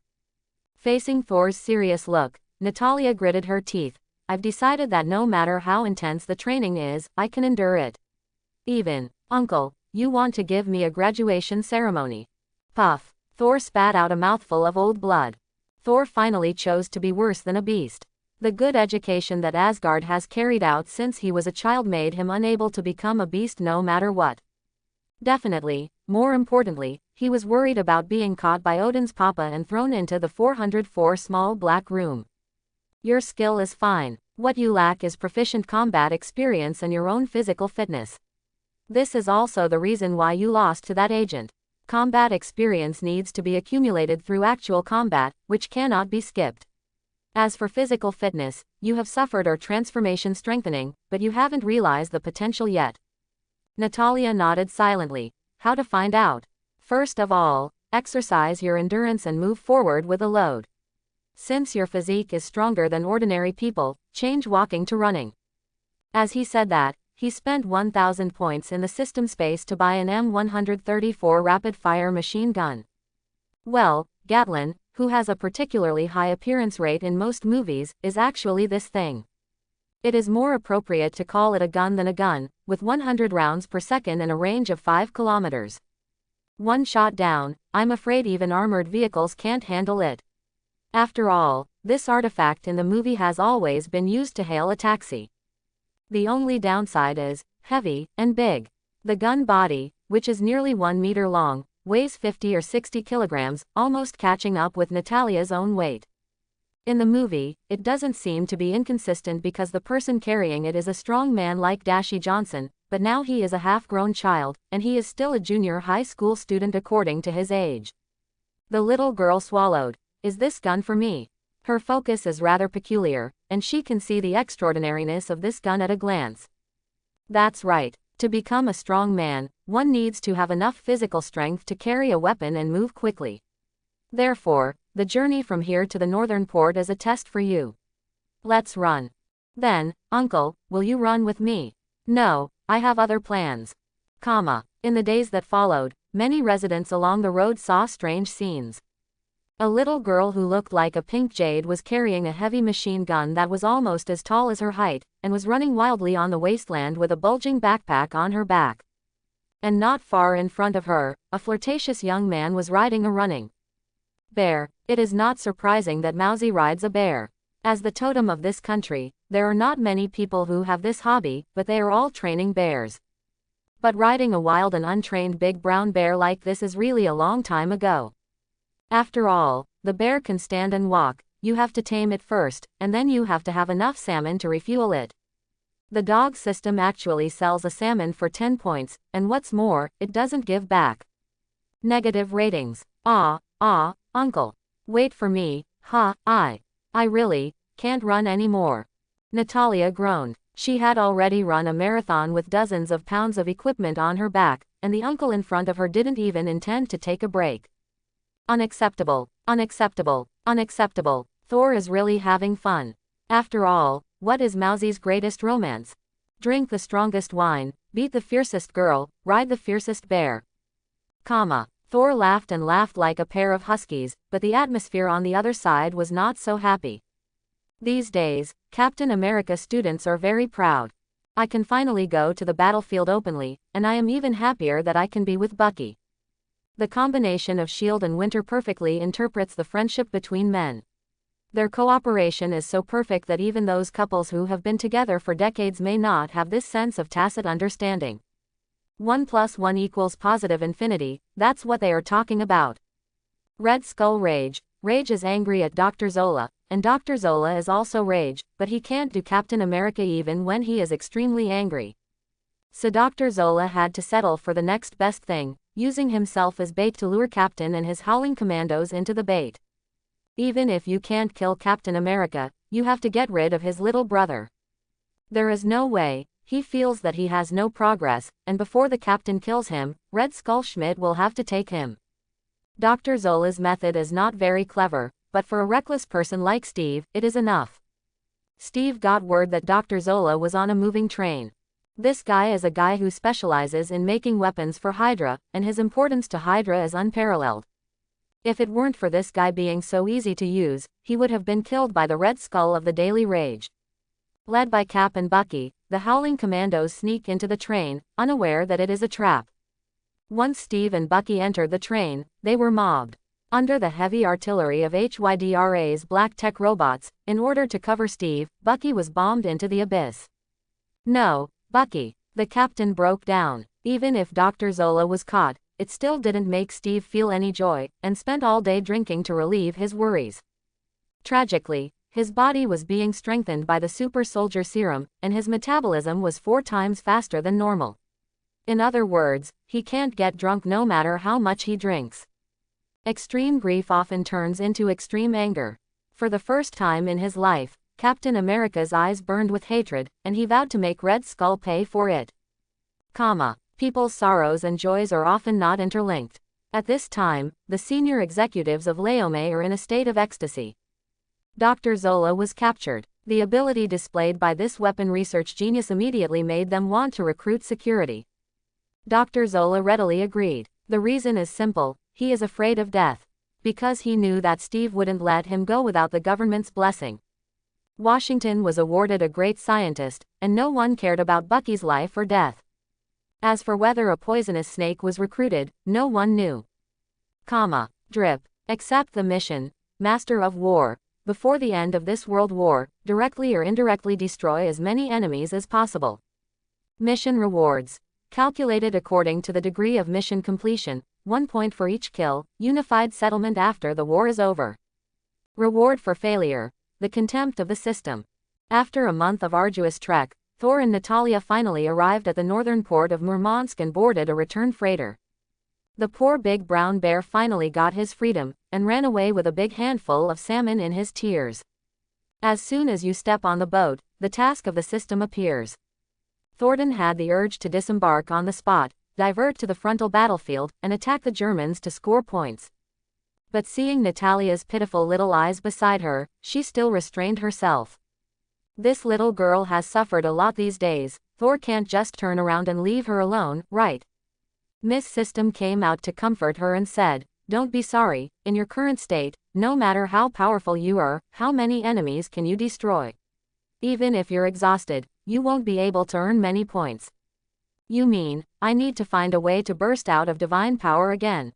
Facing Thor's serious look, Natalia gritted her teeth. I've decided that no matter how intense the training is, I can endure it. Even, Uncle, you want to give me a graduation ceremony. Puff. Thor spat out a mouthful of old blood. Thor finally chose to be worse than a beast. The good education that Asgard has carried out since he was a child made him unable to become a beast no matter what. Definitely, more importantly, he was worried about being caught by Odin's papa and thrown into the 404 small black room. Your skill is fine. What you lack is proficient combat experience and your own physical fitness. This is also the reason why you lost to that agent. Combat experience needs to be accumulated through actual combat, which cannot be skipped. As for physical fitness, you have suffered or transformation strengthening, but you haven't realized the potential yet. Natalia nodded silently. How to find out? First of all, exercise your endurance and move forward with a load. Since your physique is stronger than ordinary people, change walking to running. As he said that, he spent 1,000 points in the system space to buy an M134 rapid-fire machine gun. Well, Gatlin, who has a particularly high appearance rate in most movies, is actually this thing. It is more appropriate to call it a gun than a gun, with 100 rounds per second and a range of 5 kilometers. One shot down, I'm afraid even armored vehicles can't handle it. After all, this artifact in the movie has always been used to hail a taxi. The only downside is, heavy, and big. The gun body, which is nearly 1 meter long, weighs 50 or 60 kilograms, almost catching up with Natalia's own weight. In the movie, it doesn't seem to be inconsistent because the person carrying it is a strong man like Dashi Johnson, but now he is a half-grown child, and he is still a junior high school student according to his age. The little girl swallowed. Is this gun for me? Her focus is rather peculiar, and she can see the extraordinariness of this gun at a glance. That's right. To become a strong man, one needs to have enough physical strength to carry a weapon and move quickly. Therefore, the journey from here to the northern port is a test for you. Let's run. Then, Uncle, will you run with me? No, I have other plans. In the days that followed, many residents along the road saw strange scenes. A little girl who looked like a pink jade was carrying a heavy machine gun that was almost as tall as her height, and was running wildly on the wasteland with a bulging backpack on her back. And not far in front of her, a flirtatious young man was riding a running bear. It is not surprising that Mousy rides a bear. As the totem of this country, there are not many people who have this hobby, but they are all training bears. But riding a wild and untrained big brown bear like this is really a long time ago. After all, the bear can stand and walk, you have to tame it first, and then you have to have enough salmon to refuel it. The dog system actually sells a salmon for 10 points, and what's more, it doesn't give back negative ratings. Uncle. Wait for me, I really can't run anymore. Natalia groaned. She had already run a marathon with dozens of pounds of equipment on her back, and the uncle in front of her didn't even intend to take a break. Unacceptable. Thor is really having fun. After all, what is Mousy's greatest romance? Drink the strongest wine, beat the fiercest girl, ride the fiercest bear. Thor laughed and laughed like a pair of huskies, but the atmosphere on the other side was not so happy. These days, Captain America students are very proud. I can finally go to the battlefield openly, and I am even happier that I can be with Bucky. The combination of S.H.I.E.L.D. and Winter perfectly interprets the friendship between men. Their cooperation is so perfect that even those couples who have been together for decades may not have this sense of tacit understanding. 1 + 1 = positive infinity, that's what they are talking about. Red Skull Rage. Rage is angry at Dr. Zola, and Dr. Zola is also Rage, but he can't do Captain America even when he is extremely angry. So Dr. Zola had to settle for the next best thing, using himself as bait to lure Captain and his howling commandos into the bait. Even if you can't kill Captain America, you have to get rid of his little brother. There is no way. He feels that he has no progress, and before the captain kills him, Red Skull Schmidt will have to take him. Dr. Zola's method is not very clever, but for a reckless person like Steve, it is enough. Steve got word that Dr. Zola was on a moving train. This guy is a guy who specializes in making weapons for Hydra, and his importance to Hydra is unparalleled. If it weren't for this guy being so easy to use, he would have been killed by the Red Skull of the Daily Rage. Led by Cap and Bucky, the Howling Commandos sneak into the train, unaware that it is a trap. Once Steve and Bucky entered the train, they were mobbed. Under the heavy artillery of HYDRA's black tech robots, in order to cover Steve, Bucky was bombed into the abyss. No, Bucky. The captain broke down. Even if Dr. Zola was caught, it still didn't make Steve feel any joy, and spent all day drinking to relieve his worries. Tragically, his body was being strengthened by the super soldier serum, and his metabolism was 4 times faster than normal. In other words, he can't get drunk no matter how much he drinks. Extreme grief often turns into extreme anger. For the first time in his life, Captain America's eyes burned with hatred, and he vowed to make Red Skull pay for it. People's sorrows and joys are often not interlinked. At this time, the senior executives of Leome are in a state of ecstasy. Dr. Zola was captured. The ability displayed by this weapon research genius immediately made them want to recruit security. Dr. Zola readily agreed. The reason is simple, he is afraid of death. Because he knew that Steve wouldn't let him go without the government's blessing. Washington was awarded a great scientist, and no one cared about Bucky's life or death. As for whether a poisonous snake was recruited, no one knew. Drip. Accept the mission, Master of War. Before the end of this world war, directly or indirectly destroy as many enemies as possible. Mission rewards. Calculated according to the degree of mission completion, 1 point for each kill, unified settlement after the war is over. Reward for failure. The contempt of the system. After a month of arduous trek, Thor and Natalia finally arrived at the northern port of Murmansk and boarded a return freighter. The poor big brown bear finally got his freedom, and ran away with a big handful of salmon in his tears. As soon as you step on the boat, the task of the system appears. Thornton had the urge to disembark on the spot, divert to the frontal battlefield, and attack the Germans to score points. But seeing Natalia's pitiful little eyes beside her, she still restrained herself. This little girl has suffered a lot these days, Thor can't just turn around and leave her alone, right? Miss System came out to comfort her and said, "Don't be sorry, in your current state, no matter how powerful you are, how many enemies can you destroy? Even if you're exhausted, you won't be able to earn many points." "You mean, I need to find a way to burst out of divine power again?"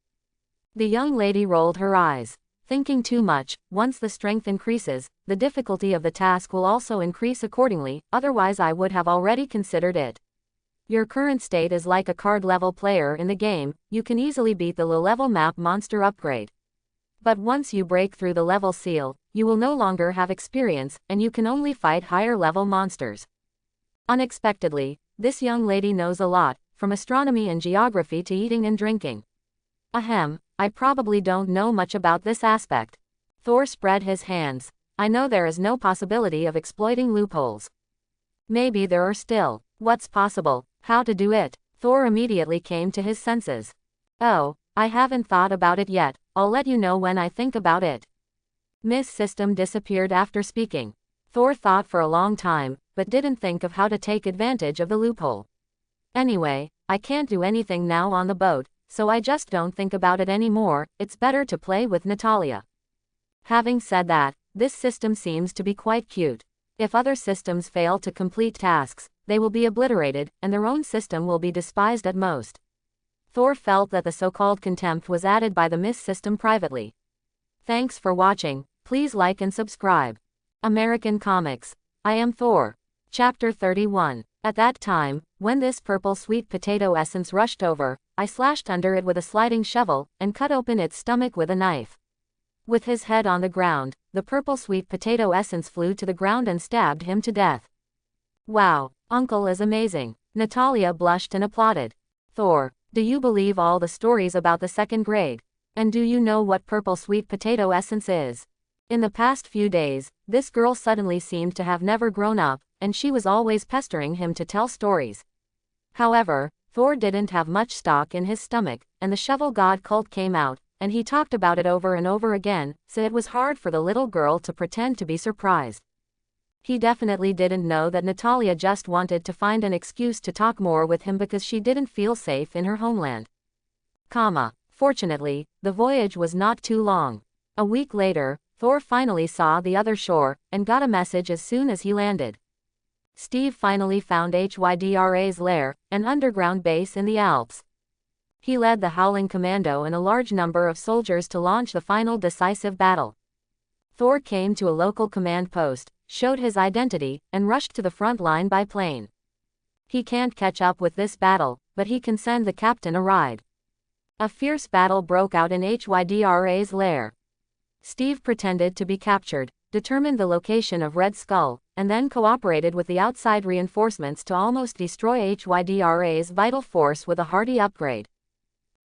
The young lady rolled her eyes. Thinking too much, once the strength increases, the difficulty of the task will also increase accordingly, otherwise I would have already considered it. Your current state is like a card-level player in the game, you can easily beat the low-level map monster upgrade. But once you break through the level seal, you will no longer have experience, and you can only fight higher-level monsters. Unexpectedly, this young lady knows a lot, from astronomy and geography to eating and drinking. Ahem. I probably don't know much about this aspect. Thor spread his hands. I know there is no possibility of exploiting loopholes. Maybe there are still. What's possible? How to do it? Thor immediately came to his senses. Oh, I haven't thought about it yet, I'll let you know when I think about it. Miss System disappeared after speaking. Thor thought for a long time, but didn't think of how to take advantage of the loophole. Anyway, I can't do anything now on the boat, so I just don't think about it anymore, it's better to play with Natalia. Having said that, this system seems to be quite cute. If other systems fail to complete tasks, they will be obliterated, and their own system will be despised at most. Thor felt that the so-called contempt was added by the Miss System privately. Thanks for watching, please like and subscribe. American Comics. I Am Thor. Chapter 31. At that time, when this purple sweet potato essence rushed over, I slashed under it with a sliding shovel, and cut open its stomach with a knife. With his head on the ground, the purple sweet potato essence flew to the ground and stabbed him to death. Wow, Uncle is amazing. Natalia blushed and applauded. Thor, do you believe all the stories about the second grade? And do you know what purple sweet potato essence is? In the past few days, this girl suddenly seemed to have never grown up, and she was always pestering him to tell stories. However, Thor didn't have much stock in his stomach, and the shovel god cult came out, and he talked about it over and over again, so it was hard for the little girl to pretend to be surprised. He definitely didn't know that Natalia just wanted to find an excuse to talk more with him because she didn't feel safe in her homeland. Fortunately, the voyage was not too long. A week later, Thor finally saw the other shore, and got a message as soon as he landed. Steve finally found Hydra's lair, an underground base in the Alps. He led the Howling Commando and a large number of soldiers to launch the final decisive battle. Thor came to a local command post, showed his identity, and rushed to the front line by plane. He can't catch up with this battle, but he can send the captain a ride. A fierce battle broke out in Hydra's lair. Steve pretended to be captured, determined the location of Red Skull, and then cooperated with the outside reinforcements to almost destroy Hydra's vital force with a hearty upgrade.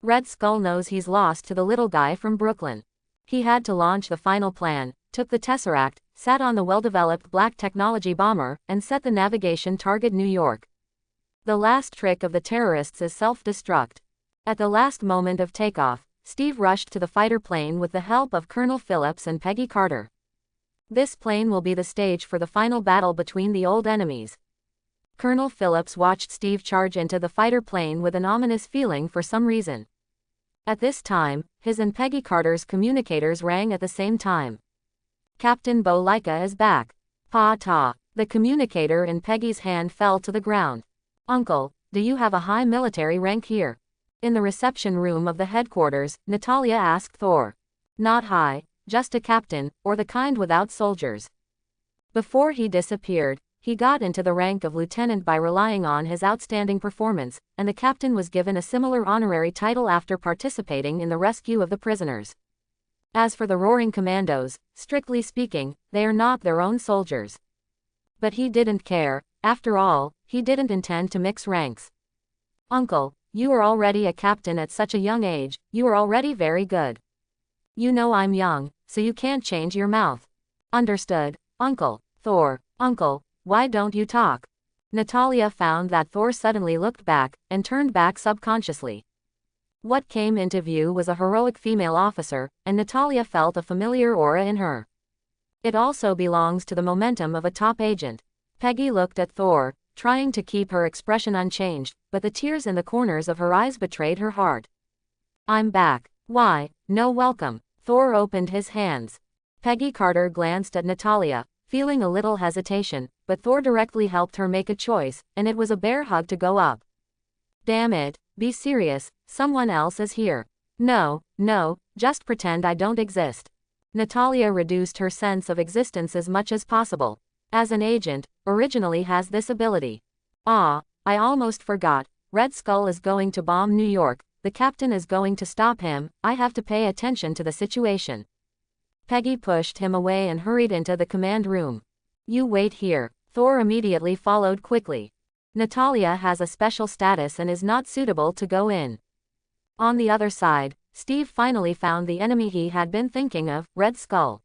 Red Skull knows he's lost to the little guy from Brooklyn. He had to launch the final plan, took the Tesseract, sat on the well-developed black technology bomber, and set the navigation target New York. The last trick of the terrorists is self-destruct. At the last moment of takeoff, Steve rushed to the fighter plane with the help of Colonel Phillips and Peggy Carter. This plane will be the stage for the final battle between the old enemies. Colonel Phillips watched Steve charge into the fighter plane with an ominous feeling for some reason. At this time, his and Peggy Carter's communicators rang at the same time. Captain Bo Laika is back. Pa-ta. The communicator in Peggy's hand fell to the ground. Uncle, do you have a high military rank here? In the reception room of the headquarters, Natalia asked Thor. Not high, just a captain, or the kind without soldiers. Before he disappeared, he got into the rank of lieutenant by relying on his outstanding performance, and the captain was given a similar honorary title after participating in the rescue of the prisoners. As for the Roaring Commandos, strictly speaking, they are not their own soldiers. But he didn't care. After all, he didn't intend to mix ranks. Uncle, you are already a captain at such a young age, you are already very good. You know I'm young, so you can't change your mouth. Understood, Uncle. Thor, Uncle, why don't you talk? Natalia found that Thor suddenly looked back, and turned back subconsciously. What came into view was a heroic female officer, and Natalia felt a familiar aura in her. It also belongs to the momentum of a top agent. Peggy looked at Thor, trying to keep her expression unchanged, but the tears in the corners of her eyes betrayed her heart. I'm back. Why, no welcome. Thor opened his hands. Peggy Carter glanced at Natalia, feeling a little hesitation, but Thor directly helped her make a choice, and it was a bear hug to go up. Damn it, be serious, someone else is here. No, just pretend I don't exist. Natalia reduced her sense of existence as much as possible. As an agent, originally has this ability. I almost forgot. Red Skull is going to bomb New York, the captain is going to stop him, I have to pay attention to the situation. Peggy pushed him away and hurried into the command room. You wait here. Thor immediately followed quickly. Natalia has a special status and is not suitable to go in. On the other side, Steve finally found the enemy he had been thinking of, Red Skull.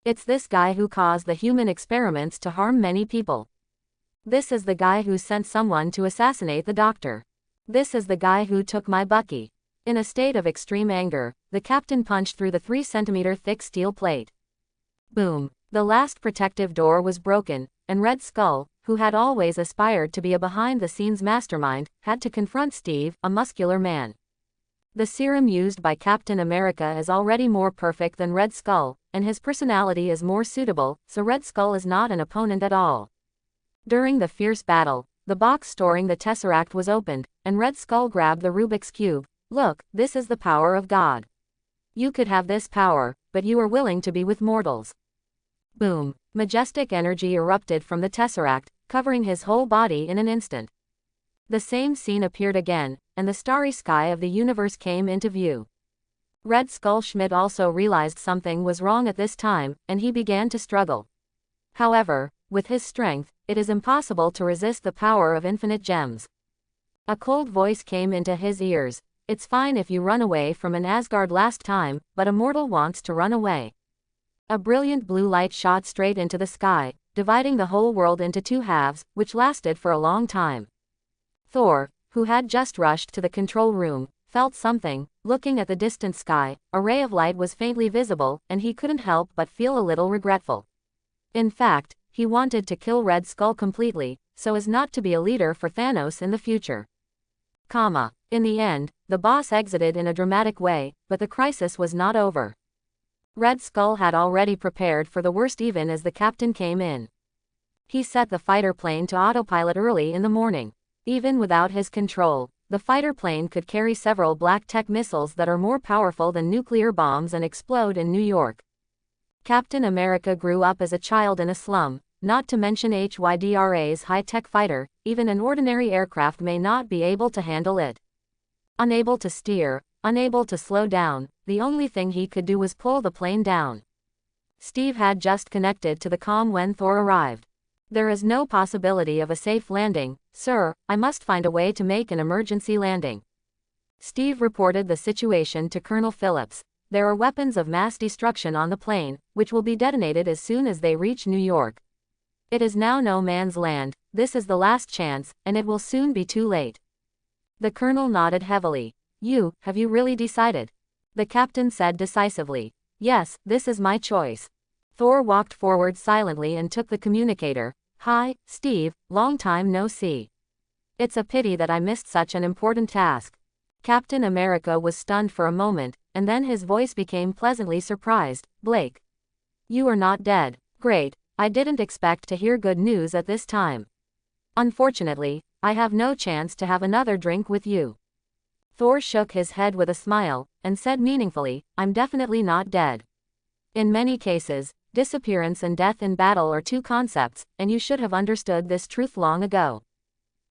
It's this guy who caused the human experiments to harm many people. This is the guy who sent someone to assassinate the doctor. This is the guy who took my Bucky. In a state of extreme anger, the captain punched through the 3-centimeter thick steel plate. Boom. The last protective door was broken, and Red Skull, who had always aspired to be a behind-the-scenes mastermind, had to confront Steve, a muscular man. The serum used by Captain America is already more perfect than Red Skull, and his personality is more suitable, so Red Skull is not an opponent at all. During the fierce battle, the box storing the Tesseract was opened, and Red Skull grabbed the Rubik's Cube. Look, this is the power of God. You could have this power, but you are willing to be with mortals. Boom. Majestic energy erupted from the Tesseract, covering his whole body in an instant. The same scene appeared again, and the starry sky of the universe came into view. Red Skull Schmidt also realized something was wrong at this time, and he began to struggle. However, with his strength, it is impossible to resist the power of infinite gems. A cold voice came into his ears. It's fine if you run away from an Asgard last time, but a mortal wants to run away. A brilliant blue light shot straight into the sky, dividing the whole world into two halves, which lasted for a long time. Thor, who had just rushed to the control room, felt something. Looking at the distant sky, a ray of light was faintly visible, and he couldn't help but feel a little regretful. In fact, he wanted to kill Red Skull completely, so as not to be a leader for Thanos in the future. In the end, the boss exited in a dramatic way, but the crisis was not over. Red Skull had already prepared for the worst even as the captain came in. He set the fighter plane to autopilot early in the morning. Even without his control, the fighter plane could carry several black tech missiles that are more powerful than nuclear bombs and explode in New York. Captain America grew up as a child in a slum, not to mention HYDRA's high-tech fighter. Even an ordinary aircraft may not be able to handle it. Unable to steer, unable to slow down, the only thing he could do was pull the plane down. Steve had just connected to the comm when Thor arrived. "There is no possibility of a safe landing, sir. I must find a way to make an emergency landing." Steve reported the situation to Colonel Phillips. "There are weapons of mass destruction on the plane, which will be detonated as soon as they reach New York. It is now no man's land. This is the last chance, and it will soon be too late." The colonel nodded heavily. Have you really decided?" The captain said decisively. "Yes, this is my choice." Thor walked forward silently and took the communicator. "Hi, Steve, long time no see. It's a pity that I missed such an important task." Captain America was stunned for a moment, and then his voice became pleasantly surprised. "Blake. You are not dead. Great. I didn't expect to hear good news at this time. Unfortunately, I have no chance to have another drink with you." Thor shook his head with a smile, and said meaningfully, "I'm definitely not dead. In many cases, disappearance and death in battle are two concepts, and you should have understood this truth long ago."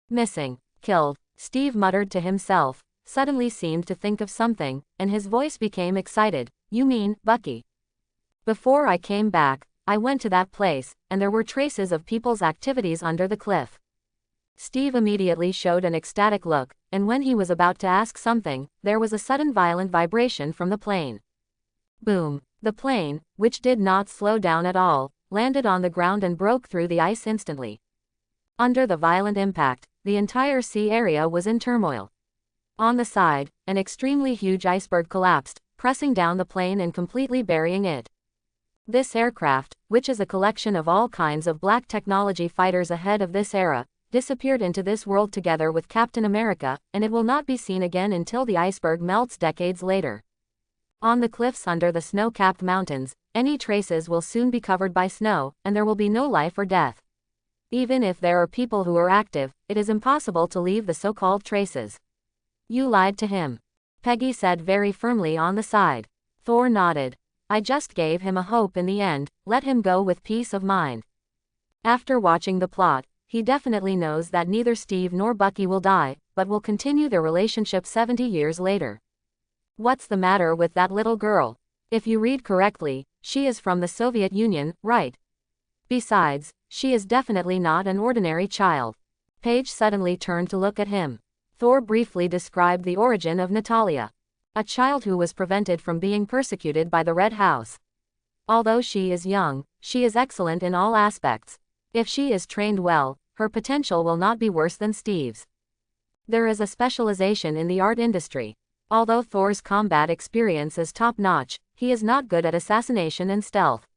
"Missing, killed," Steve muttered to himself, suddenly seemed to think of something, and his voice became excited. "You mean, Bucky? Before I came back, I went to that place, and there were traces of people's activities under the cliff." Steve immediately showed an ecstatic look, and when he was about to ask something, there was a sudden violent vibration from the plane. Boom! The plane, which did not slow down at all, landed on the ground and broke through the ice instantly. Under the violent impact, the entire sea area was in turmoil. On the side, an extremely huge iceberg collapsed, pressing down the plane and completely burying it. This aircraft, which is a collection of all kinds of black technology fighters ahead of this era, disappeared into this world together with Captain America, and it will not be seen again until the iceberg melts decades later. On the cliffs under the snow-capped mountains, any traces will soon be covered by snow, and there will be no life or death. Even if there are people who are active, it is impossible to leave the so-called traces. "You lied to him," Peggy said very firmly on the side. Thor nodded. "I just gave him a hope in the end, let him go with peace of mind. After watching the plot, he definitely knows that neither Steve nor Bucky will die, but will continue their relationship 70 years later. What's the matter with that little girl? If you read correctly, she is from the Soviet Union, right? Besides, she is definitely not an ordinary child." Paige suddenly turned to look at him. Thor briefly described the origin of Natalia. "A child who was prevented from being persecuted by the Red House. Although she is young, she is excellent in all aspects. If she is trained well, her potential will not be worse than Steve's. There is a specialization in the art industry. Although Thor's combat experience is top-notch, he is not good at assassination and stealth.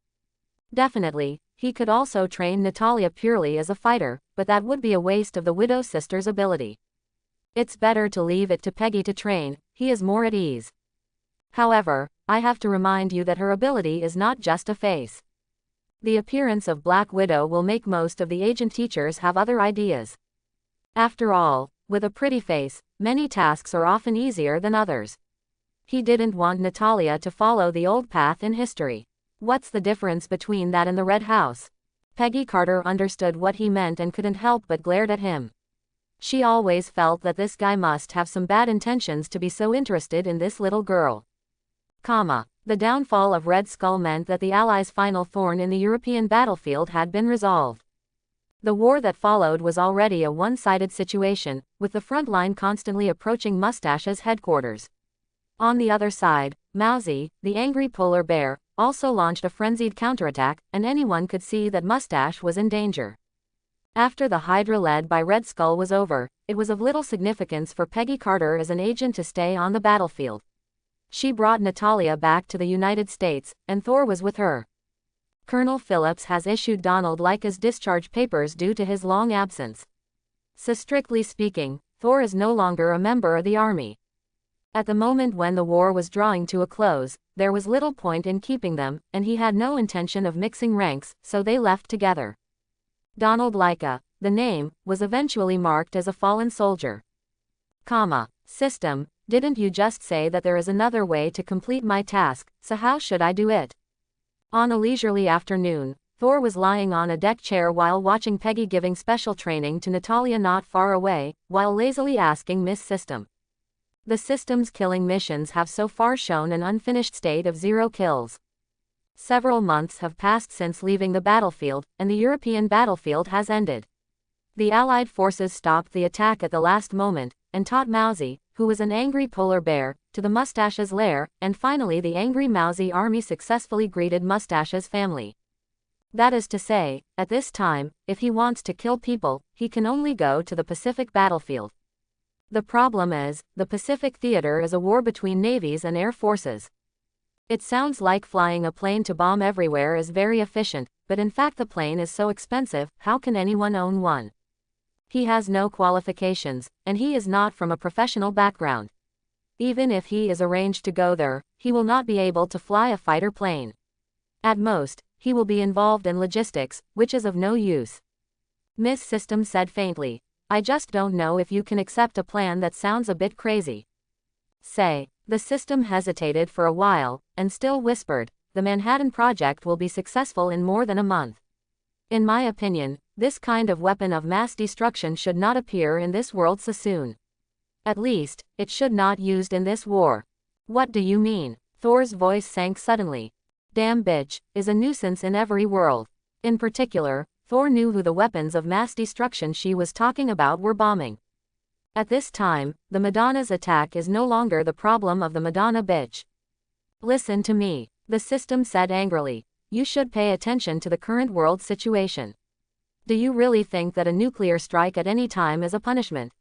Definitely, he could also train Natalia purely as a fighter, but that would be a waste of the Widow Sister's ability. It's better to leave it to Peggy to train, he is more at ease. However, I have to remind you that her ability is not just a face. The appearance of Black Widow will make most of the agent teachers have other ideas. After all, with a pretty face, many tasks are often easier than others. He didn't want Natalia to follow the old path in history. What's the difference between that and the Red House?" Peggy Carter understood what he meant and couldn't help but glared at him. She always felt that this guy must have some bad intentions to be so interested in this little girl. The downfall of Red Skull meant that the Allies' final thorn in the European battlefield had been resolved. The war that followed was already a one-sided situation, with the front line constantly approaching Mustache's headquarters. On the other side, Mousie, the angry polar bear, also launched a frenzied counterattack, and anyone could see that Mustache was in danger. After the Hydra led by Red Skull was over, it was of little significance for Peggy Carter as an agent to stay on the battlefield. She brought Natalia back to the United States, and Thor was with her. Colonel Phillips has issued Donald Laika's discharge papers due to his long absence. So strictly speaking, Thor is no longer a member of the army. At the moment when the war was drawing to a close, there was little point in keeping them, and he had no intention of mixing ranks, so they left together. Donald Laika, the name, was eventually marked as a fallen soldier. System, didn't you just say that there is another way to complete my task, so how should I do it? On a leisurely afternoon, Thor was lying on a deck chair while watching Peggy giving special training to Natalia not far away, while lazily asking Miss System. The system's killing missions have so far shown an unfinished state of 0 kills. Several months have passed since leaving the battlefield, and the European battlefield has ended. The Allied forces stopped the attack at the last moment, and taught Mousy, who was an angry polar bear, to the Mustache's lair, and finally the angry Mousy army successfully greeted Mustache's family. That is to say, at this time, if he wants to kill people, he can only go to the Pacific battlefield. The problem is, the Pacific theater is a war between navies and air forces. It sounds like flying a plane to bomb everywhere is very efficient, but in fact the plane is so expensive, how can anyone own one? He has no qualifications, and he is not from a professional background. Even if he is arranged to go there, he will not be able to fly a fighter plane. At most, he will be involved in logistics, which is of no use. Miss System said faintly, I just don't know if you can accept a plan that sounds a bit crazy. Say, the system hesitated for a while, and still whispered, the Manhattan Project will be successful in more than a month. In my opinion, this kind of weapon of mass destruction should not appear in this world so soon. At least, it should not used in this war. What do you mean? Thor's voice sank suddenly. Damn bitch, is a nuisance in every world. In particular, Thor knew who the weapons of mass destruction she was talking about were bombing. At this time, the Madonna's attack is no longer the problem of the Madonna bitch. Listen to me, the system said angrily. You should pay attention to the current world situation. Do you really think that a nuclear strike at any time is a punishment?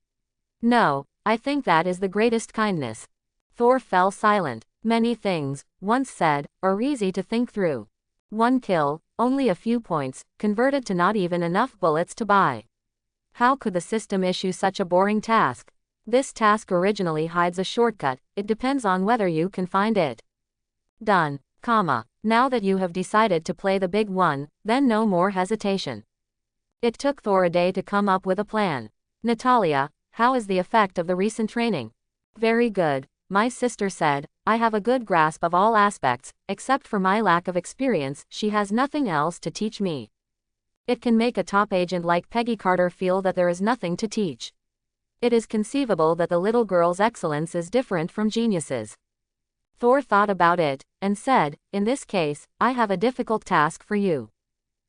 No, I think that is the greatest kindness. Thor fell silent. Many things, once said, are easy to think through. 1 kill, only a few points, converted to not even enough bullets to buy. How could the system issue such a boring task? This task originally hides a shortcut, it depends on whether you can find it. Done, now that you have decided to play the big one, then no more hesitation. It took Thor a day to come up with a plan. Natalia, how is the effect of the recent training? Very good, my sister said, I have a good grasp of all aspects, except for my lack of experience, she has nothing else to teach me. It can make a top agent like Peggy Carter feel that there is nothing to teach. It is conceivable that the little girl's excellence is different from geniuses. Thor thought about it, and said, in this case, I have a difficult task for you.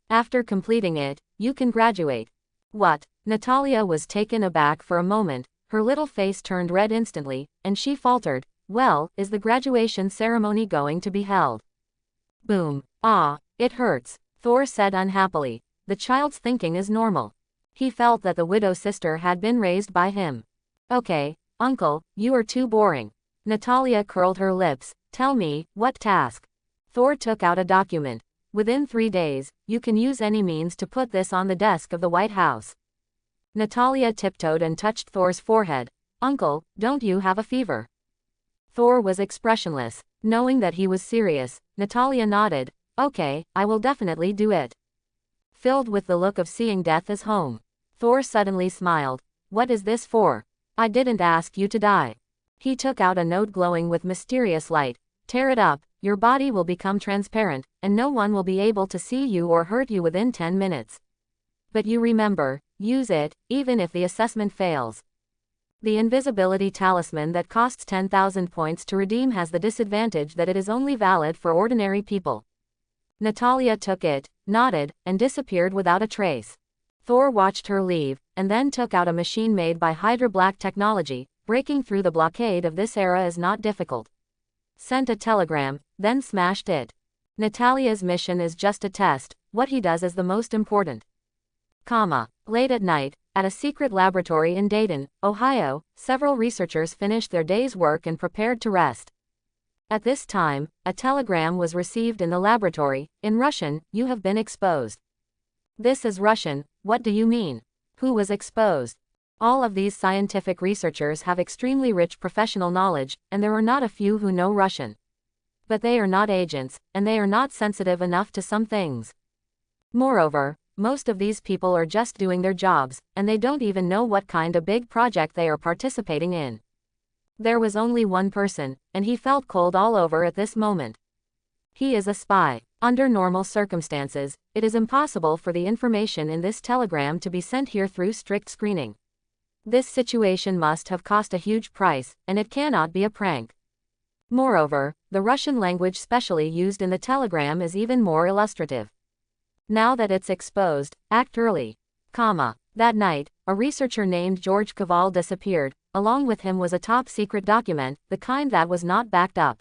After completing it, you can graduate. What? Natalia was taken aback for a moment, her little face turned red instantly, and she faltered, well, is the graduation ceremony going to be held? Boom. Ah, it hurts, Thor said unhappily. The child's thinking is normal. He felt that the widow sister had been raised by him. Okay, uncle, you are too boring. Natalia curled her lips, tell me, what task? Thor took out a document. Within 3 days, you can use any means to put this on the desk of the White House. Natalia tiptoed and touched Thor's forehead. Uncle, don't you have a fever? Thor was expressionless. Knowing that he was serious, Natalia nodded. Okay, I will definitely do it. Filled with the look of seeing death as home, Thor suddenly smiled. What is this for? I didn't ask you to die. He took out a note glowing with mysterious light. Tear it up, your body will become transparent, and no one will be able to see you or hurt you within 10 minutes. But you remember, use it, even if the assessment fails. The invisibility talisman that costs 10,000 points to redeem has the disadvantage that it is only valid for ordinary people. Natalia took it, nodded, and disappeared without a trace. Thor watched her leave, and then took out a machine made by Hydra Black technology. Breaking through the blockade of this era is not difficult. Sent a telegram, then smashed it. Natalia's mission is just a test, what he does is the most important. Late at night, at a secret laboratory in Dayton, Ohio, several researchers finished their day's work and prepared to rest. At this time, a telegram was received in the laboratory. In Russian, "You have been exposed." This is Russian. What do you mean? Who was exposed? All of these scientific researchers have extremely rich professional knowledge, and there are not a few who know Russian. But they are not agents, and they are not sensitive enough to some things. Moreover, most of these people are just doing their jobs, and they don't even know what kind of big project they are participating in. There was only one person, and he felt cold all over at this moment. He is a spy. Under normal circumstances, it is impossible for the information in this telegram to be sent here through strict screening. This situation must have cost a huge price, and it cannot be a prank. Moreover, the Russian language specially used in the telegram is even more illustrative. Now that it's exposed, act early. That night, a researcher named George Kaval disappeared. Along with him was a top-secret document, the kind that was not backed up.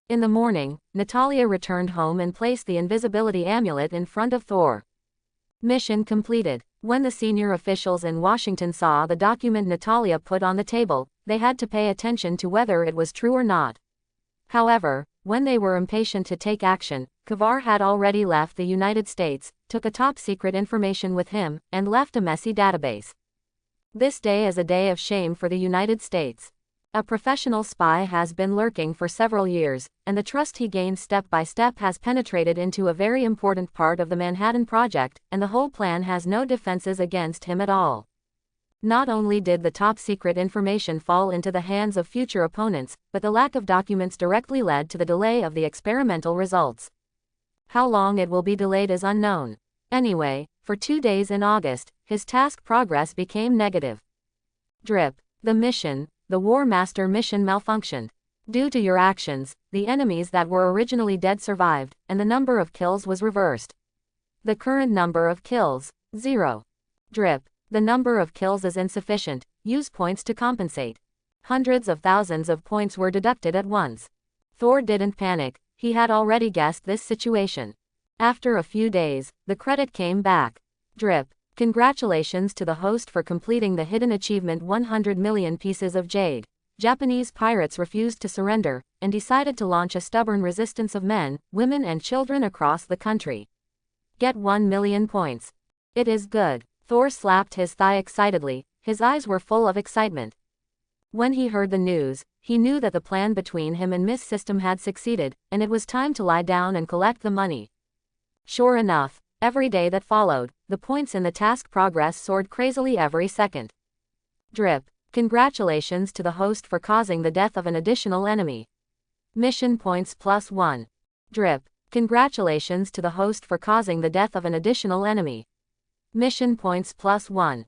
In the morning, Natalia returned home and placed the invisibility amulet in front of Thor. Mission completed. When the senior officials in Washington saw the document Natalia put on the table, they had to pay attention to whether it was true or not. However, when they were impatient to take action, Kavar had already left the United States, took a top-secret information with him, and left a messy database. This day is a day of shame for the United States. A professional spy has been lurking for several years, and the trust he gained step by step has penetrated into a very important part of the Manhattan Project, and the whole plan has no defenses against him at all. Not only did the top-secret information fall into the hands of future opponents, but the lack of documents directly led to the delay of the experimental results. How long it will be delayed is unknown. Anyway, for 2 days in August, his task progress became negative. Drip. The War Master mission malfunctioned. Due to your actions, the enemies that were originally dead survived, and the number of kills was reversed. The current number of kills, 0. Drip. The number of kills is insufficient. Use points to compensate. Hundreds of thousands of points were deducted at once. Thor didn't panic. He had already guessed this situation. After a few days, the credit came back. Drip. Congratulations to the host for completing the hidden achievement 100 million pieces of jade. Japanese pirates refused to surrender, and decided to launch a stubborn resistance of men, women and children across the country. Get 1 million points. It is good. Thor slapped his thigh excitedly. His eyes were full of excitement. When he heard the news, he knew that the plan between him and Miss System had succeeded, and it was time to lie down and collect the money. Sure enough, every day that followed, the points in the task progress soared crazily every second. Drip. Congratulations to the host for causing the death of an additional enemy. Mission points +1. Drip. Congratulations to the host for causing the death of an additional enemy. Mission points +1.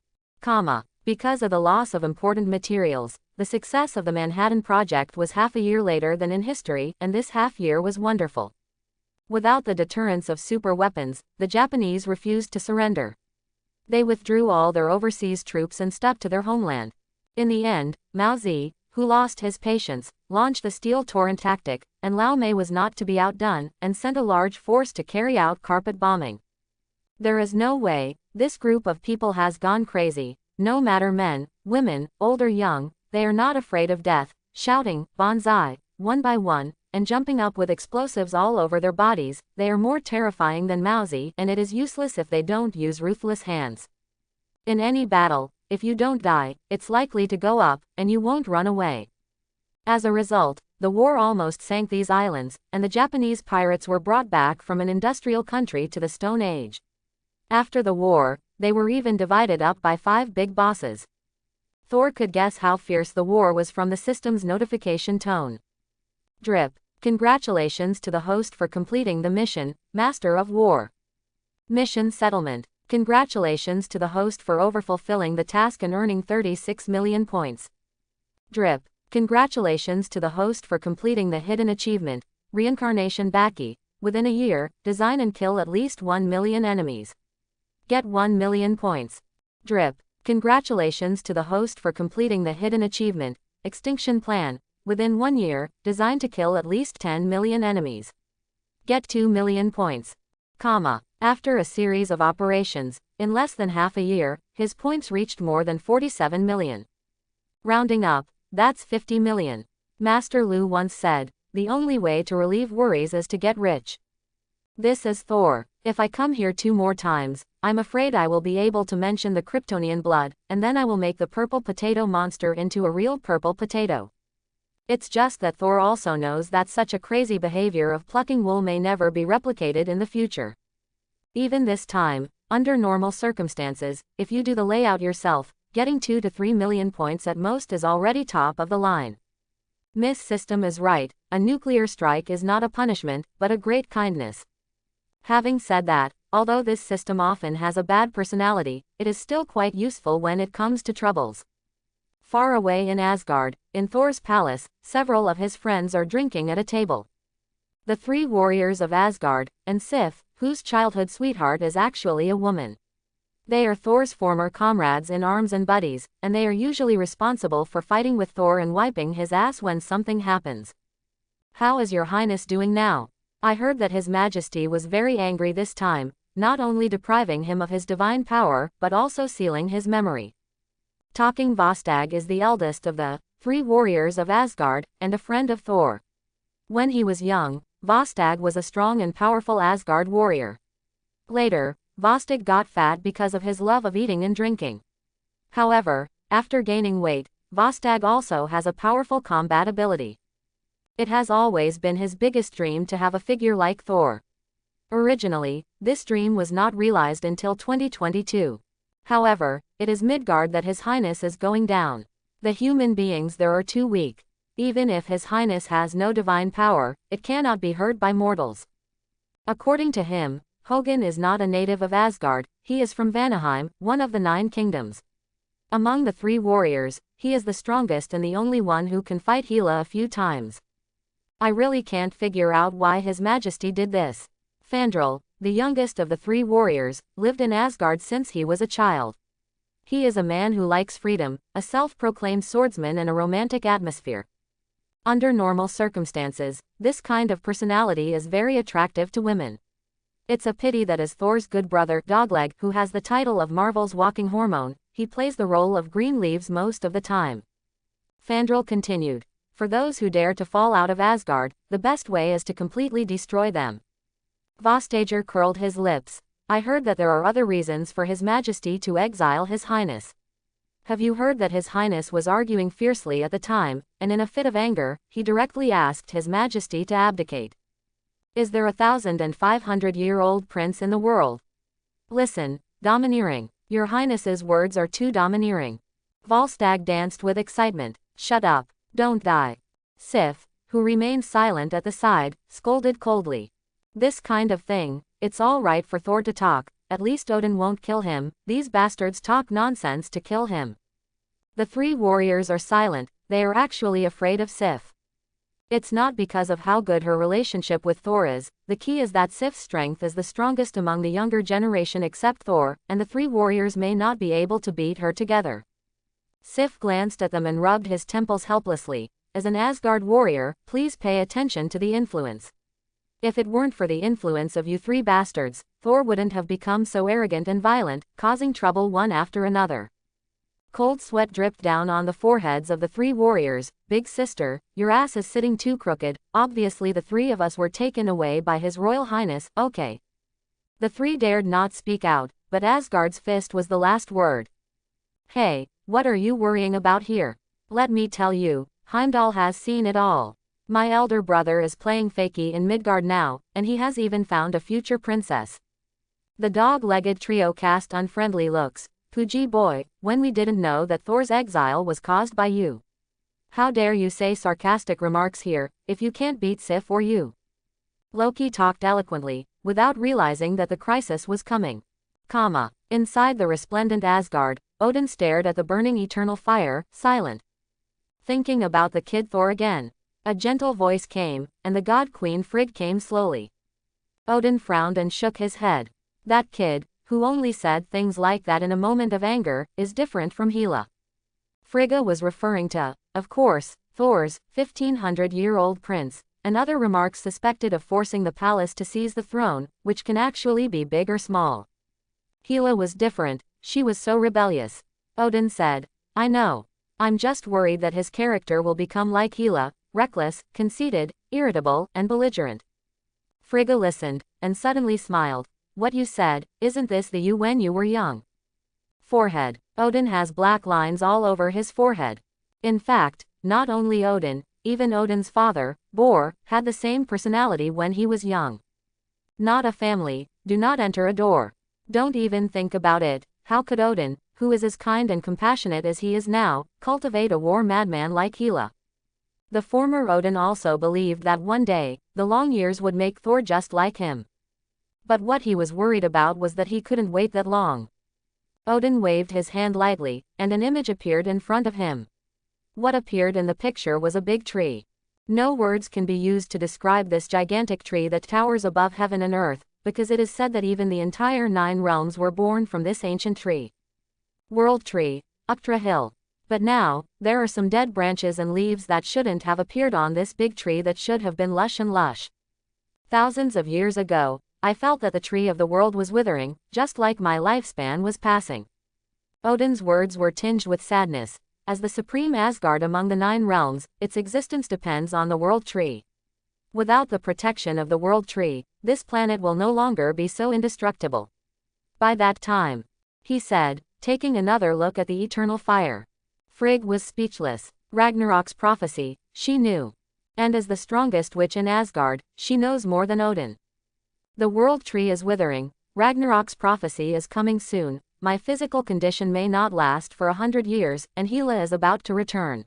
Because of the loss of important materials, the success of the Manhattan Project was half a year later than in history, and this half year was wonderful. Without the deterrence of super weapons, the Japanese refused to surrender. They withdrew all their overseas troops and stuck to their homeland. In the end, Mao Zedong, who lost his patience, launched the steel torrent tactic, and Lau Mei was not to be outdone, and sent a large force to carry out carpet bombing. There is no way. This group of people has gone crazy. No matter men, women, old or young, they are not afraid of death, shouting, "Banzai," one by one, and jumping up with explosives all over their bodies. They are more terrifying than Mao Zedong, and it is useless if they don't use ruthless hands. In any battle, if you don't die, it's likely to go up, and you won't run away. As a result, the war almost sank these islands, and the Japanese pirates were brought back from an industrial country to the Stone Age. After the war, they were even divided up by 5 big bosses. Thor could guess how fierce the war was from the system's notification tone. Drip. Congratulations to the host for completing the mission, Master of War. Mission settlement. Congratulations to the host for overfulfilling the task and earning 36 million points. Drip. Congratulations to the host for completing the hidden achievement, Reincarnation Baki. Within a year, design and kill at least 1 million enemies. Get 1 million points. Drip. Congratulations to the host for completing the hidden achievement, Extinction Plan. Within 1 year, design to kill at least 10 million enemies. Get 2 million points. After a series of operations, In less than half a year, his points reached more than 47 million. Rounding up, that's 50 million. Master Lu once said, "The only way to relieve worries is to get rich." This is Thor. If I come here 2 more times, I'm afraid I will be able to mention the Kryptonian blood, and then I will make the purple potato monster into a real purple potato. It's just that Thor also knows that such a crazy behavior of plucking wool may never be replicated in the future. Even this time, under normal circumstances, if you do the layout yourself, getting 2 to 3 million points at most is already top of the line. Miss System is right, a nuclear strike is not a punishment, but a great kindness. Having said that, although this system often has a bad personality, it is still quite useful when it comes to troubles. Far away in Asgard, in Thor's palace, several of his friends are drinking at a table. The 3 warriors of Asgard, and Sif, whose childhood sweetheart is actually a woman. They are Thor's former comrades in arms and buddies, and they are usually responsible for fighting with Thor and wiping his ass when something happens. "How is your highness doing now? I heard that his majesty was very angry this time, not only depriving him of his divine power, but also sealing his memory." Talking Vostag is the eldest of the 3 warriors of Asgard, and a friend of Thor. When he was young, Vostag was a strong and powerful Asgard warrior. Later, Vostag got fat because of his love of eating and drinking. However, after gaining weight, Vostag also has a powerful combat ability. It has always been his biggest dream to have a figure like Thor. Originally, this dream was not realized until 2022. However, it is Midgard that His Highness is going down. The human beings there are too weak. Even if His Highness has no divine power, it cannot be heard by mortals. According to him, Hogun is not a native of Asgard, he is from Vanaheim, one of the 9 kingdoms. Among the 3 warriors, he is the strongest and the only one who can fight Hela a few times. I really can't figure out why His Majesty did this. Fandral, the youngest of the 3 warriors, lived in Asgard since he was a child. He is a man who likes freedom, a self-proclaimed swordsman and a romantic atmosphere. Under normal circumstances, this kind of personality is very attractive to women. It's a pity that as Thor's good brother, Dogleg, who has the title of Marvel's walking hormone, he plays the role of green leaves most of the time. Fandral continued. For those who dare to fall out of Asgard, the best way is to completely destroy them. Vostager curled his lips. I heard that there are other reasons for His Majesty to exile His Highness. Have you heard that His Highness was arguing fiercely at the time, and in a fit of anger, he directly asked His Majesty to abdicate? Is there a 1,500-year-old prince in the world? Listen, domineering. Your Highness's words are too domineering. Volstagg danced with excitement. Shut up. Don't die. Sif, who remained silent at the side, scolded coldly. This kind of thing, it's all right for Thor to talk, at least Odin won't kill him, these bastards talk nonsense to kill him. The 3 warriors are silent, they are actually afraid of Sif. It's not because of how good her relationship with Thor is, the key is that Sif's strength is the strongest among the younger generation except Thor, and the 3 warriors may not be able to beat her together. Sif glanced at them and rubbed his temples helplessly. As an Asgard warrior, please pay attention to the influence. If it weren't for the influence of you 3 bastards, Thor wouldn't have become so arrogant and violent, causing trouble one after another. Cold sweat dripped down on the foreheads of the 3 warriors. Big sister, your ass is sitting too crooked, obviously the 3 of us were taken away by His Royal Highness, okay. The 3 dared not speak out, but Asgard's fist was the last word. Hey, what are you worrying about here? Let me tell you, Heimdall has seen it all. My elder brother is playing fakie in Midgard now, and he has even found a future princess. The dog-legged trio cast unfriendly looks. Pooji boy, when we didn't know that Thor's exile was caused by you. How dare you say sarcastic remarks here, if you can't beat Sif or you? Loki talked eloquently, without realizing that the crisis was coming. Inside the resplendent Asgard, Odin stared at the burning eternal fire, silent. Thinking about the kid Thor again. A gentle voice came, and the god queen Frigg came slowly. Odin frowned and shook his head. That kid, who only said things like that in a moment of anger, is different from Hela. Frigga was referring to, of course, Thor's 1,500-year-old prince, and other remarks suspected of forcing the palace to seize the throne, which can actually be big or small. Hela was different, she was so rebellious. Odin said, I know. I'm just worried that his character will become like Hela, reckless, conceited, irritable, and belligerent. Frigga listened, and suddenly smiled. What you said, isn't this the you when you were young? Forehead. Odin has black lines all over his forehead. In fact, not only Odin, even Odin's father, Bor, had the same personality when he was young. Not a family, do not enter a door. Don't even think about it. How could Odin, who is as kind and compassionate as he is now, cultivate a war madman like Hela? The former Odin also believed that one day, the long years would make Thor just like him. But what he was worried about was that he couldn't wait that long. Odin waved his hand lightly, and an image appeared in front of him. What appeared in the picture was a big tree. No words can be used to describe this gigantic tree that towers above heaven and earth, because it is said that even the entire 9 realms were born from this ancient tree. World Tree, Uptra Hill. But now, there are some dead branches and leaves that shouldn't have appeared on this big tree that should have been lush and lush. Thousands of years ago, I felt that the tree of the world was withering, just like my lifespan was passing. Odin's words were tinged with sadness. As the supreme Asgard among the 9 realms, its existence depends on the World Tree. Without the protection of the World Tree, this planet will no longer be so indestructible. By that time, he said, taking another look at the eternal fire. Frigg was speechless. Ragnarok's prophecy, she knew. And as the strongest witch in Asgard, she knows more than Odin. The World Tree is withering, Ragnarok's prophecy is coming soon, my physical condition may not last for 100 years, and Hela is about to return.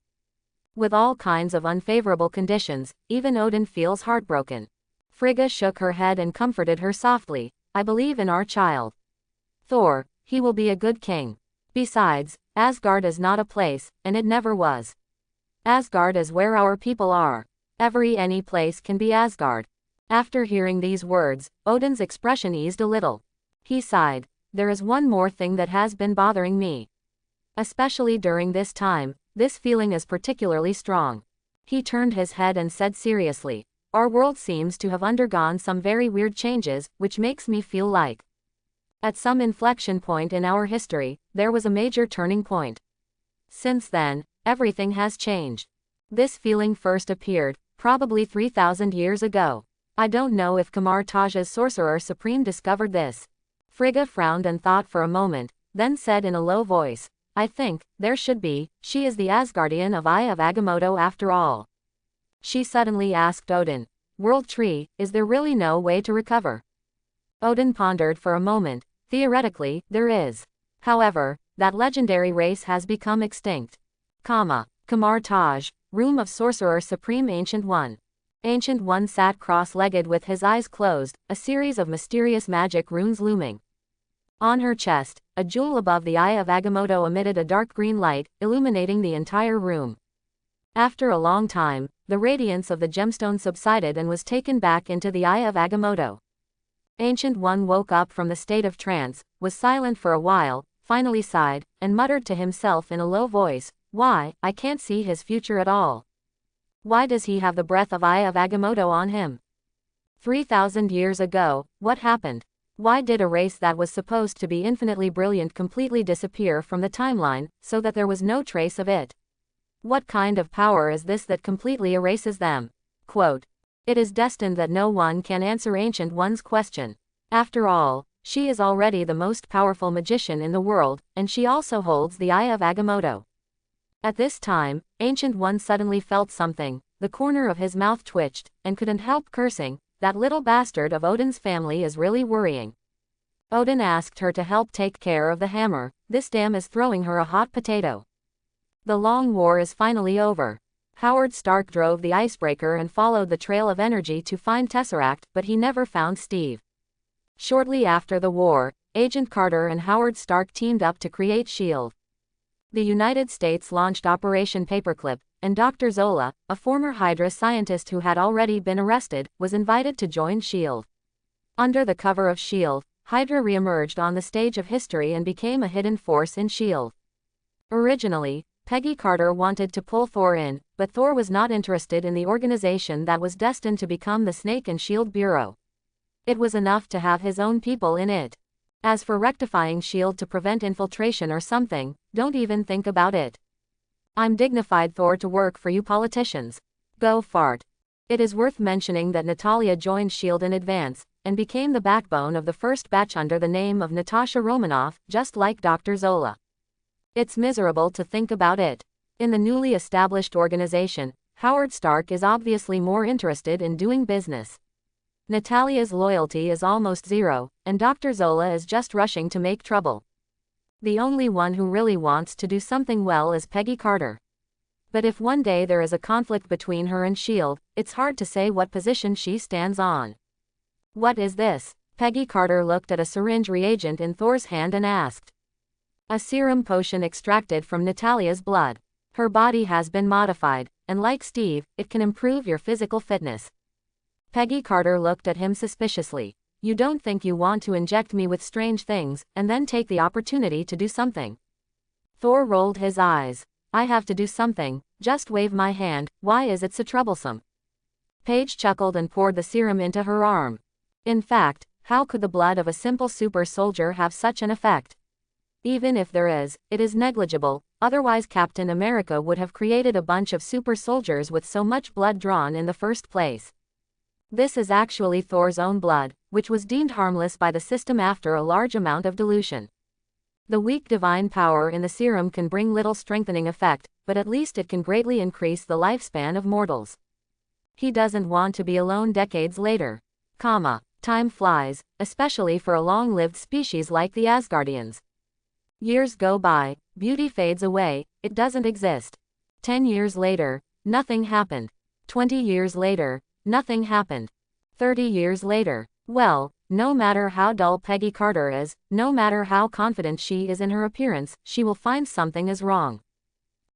With all kinds of unfavorable conditions, even Odin feels heartbroken. Frigga shook her head and comforted her softly, I believe in our child. Thor, he will be a good king. Besides, Asgard is not a place, and it never was. Asgard is where our people are. Any place can be Asgard. After hearing these words, Odin's expression eased a little. He sighed. There is one more thing that has been bothering me. Especially during this time, this feeling is particularly strong. He turned his head and said seriously, our world seems to have undergone some very weird changes, which makes me feel like. At some inflection point in our history, there was a major turning point. Since then, everything has changed. This feeling first appeared, probably 3,000 years ago. I don't know if Kamar Taj's Sorcerer Supreme discovered this. Frigga frowned and thought for a moment, then said in a low voice, I think, there should be, she is the Asgardian of Eye of Agamotto after all. She suddenly asked Odin, World Tree, is there really no way to recover? Odin pondered for a moment, theoretically, there is. However, that legendary race has become extinct. Kamar Taj, Room of Sorcerer Supreme Ancient One. Ancient One sat cross-legged with his eyes closed, a series of mysterious magic runes looming. On her chest, a jewel above the Eye of Agamotto emitted a dark green light, illuminating the entire room. After a long time, the radiance of the gemstone subsided and was taken back into the Eye of Agamotto. Ancient One woke up from the state of trance, was silent for a while, finally sighed, and muttered to himself in a low voice, why, I can't see his future at all. Why does he have the breath of Eye of Agamotto on him? 3,000 years ago, what happened? Why did a race that was supposed to be infinitely brilliant completely disappear from the timeline, so that there was no trace of it? What kind of power is this that completely erases them? Quote, it is destined that no one can answer Ancient One's question. After all, she is already the most powerful magician in the world, and she also holds the Eye of Agamotto. At this time, Ancient One suddenly felt something, the corner of his mouth twitched, and couldn't help cursing, that little bastard of Odin's family is really worrying. Odin asked her to help take care of the hammer, this dam is throwing her a hot potato. The long war is finally over. Howard Stark drove the icebreaker and followed the trail of energy to find Tesseract, but he never found Steve. Shortly after the war, Agent Carter and Howard Stark teamed up to create S.H.I.E.L.D. The United States launched Operation Paperclip, and Dr. Zola, a former Hydra scientist who had already been arrested, was invited to join S.H.I.E.L.D. Under the cover of S.H.I.E.L.D., Hydra reemerged on the stage of history and became a hidden force in S.H.I.E.L.D. Originally, Peggy Carter wanted to pull Thor in, but Thor was not interested in the organization that was destined to become the Snake and S.H.I.E.L.D. Bureau. It was enough to have his own people in it. As for rectifying shield to prevent infiltration or something, don't even think about it. I'm dignified Thor to work for you politicians. Go fart. It is worth mentioning that Natalia joined shield in advance, and became the backbone of the first batch under the name of Natasha Romanoff, just like Dr. Zola. It's miserable to think about it. In the newly established organization, Howard Stark is obviously more interested in doing business. Natalia's loyalty is almost zero, and Dr. Zola is just rushing to make trouble. The only one who really wants to do something well is Peggy Carter. But if one day there is a conflict between her and S.H.I.E.L.D., it's hard to say what position she stands on. What is this? Peggy Carter looked at a syringe reagent in Thor's hand and asked. A serum potion extracted from Natalia's blood. Her body has been modified, and like Steve, it can improve your physical fitness. Peggy Carter looked at him suspiciously. You don't think you want to inject me with strange things, and then take the opportunity to do something? Thor rolled his eyes. I have to do something, just wave my hand, why is it so troublesome? Paige chuckled and poured the serum into her arm. In fact, how could the blood of a simple super soldier have such an effect? Even if there is, it is negligible, otherwise Captain America would have created a bunch of super soldiers with so much blood drawn in the first place. This is actually Thor's own blood, which was deemed harmless by the system after a large amount of dilution. The weak divine power in the serum can bring little strengthening effect, but at least it can greatly increase the lifespan of mortals. He doesn't want to be alone decades later. Time flies, especially for a long-lived species like the Asgardians. Years go by, beauty fades away, it doesn't exist. 10 years later, nothing happened. 20 years later, nothing happened. 30 years later, well, no matter how dull Peggy Carter is, no matter how confident she is in her appearance, she will find something is wrong.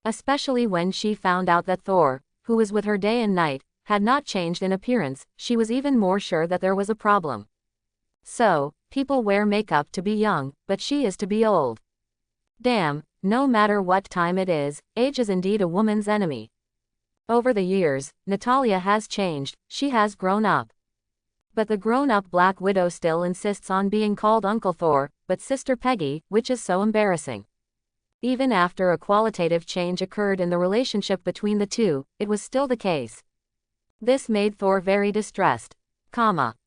Especially when she found out that Thor, who was with her day and night, had not changed in appearance, she was even more sure that there was a problem. So, people wear makeup to be young, but she is to be old. Damn, no matter what time it is, age is indeed a woman's enemy. Over the years, Natalia has changed, she has grown up. But the grown-up Black Widow still insists on being called Uncle Thor, but Sister Peggy, which is so embarrassing. Even after a qualitative change occurred in the relationship between the two, it was still the case. This made Thor very distressed.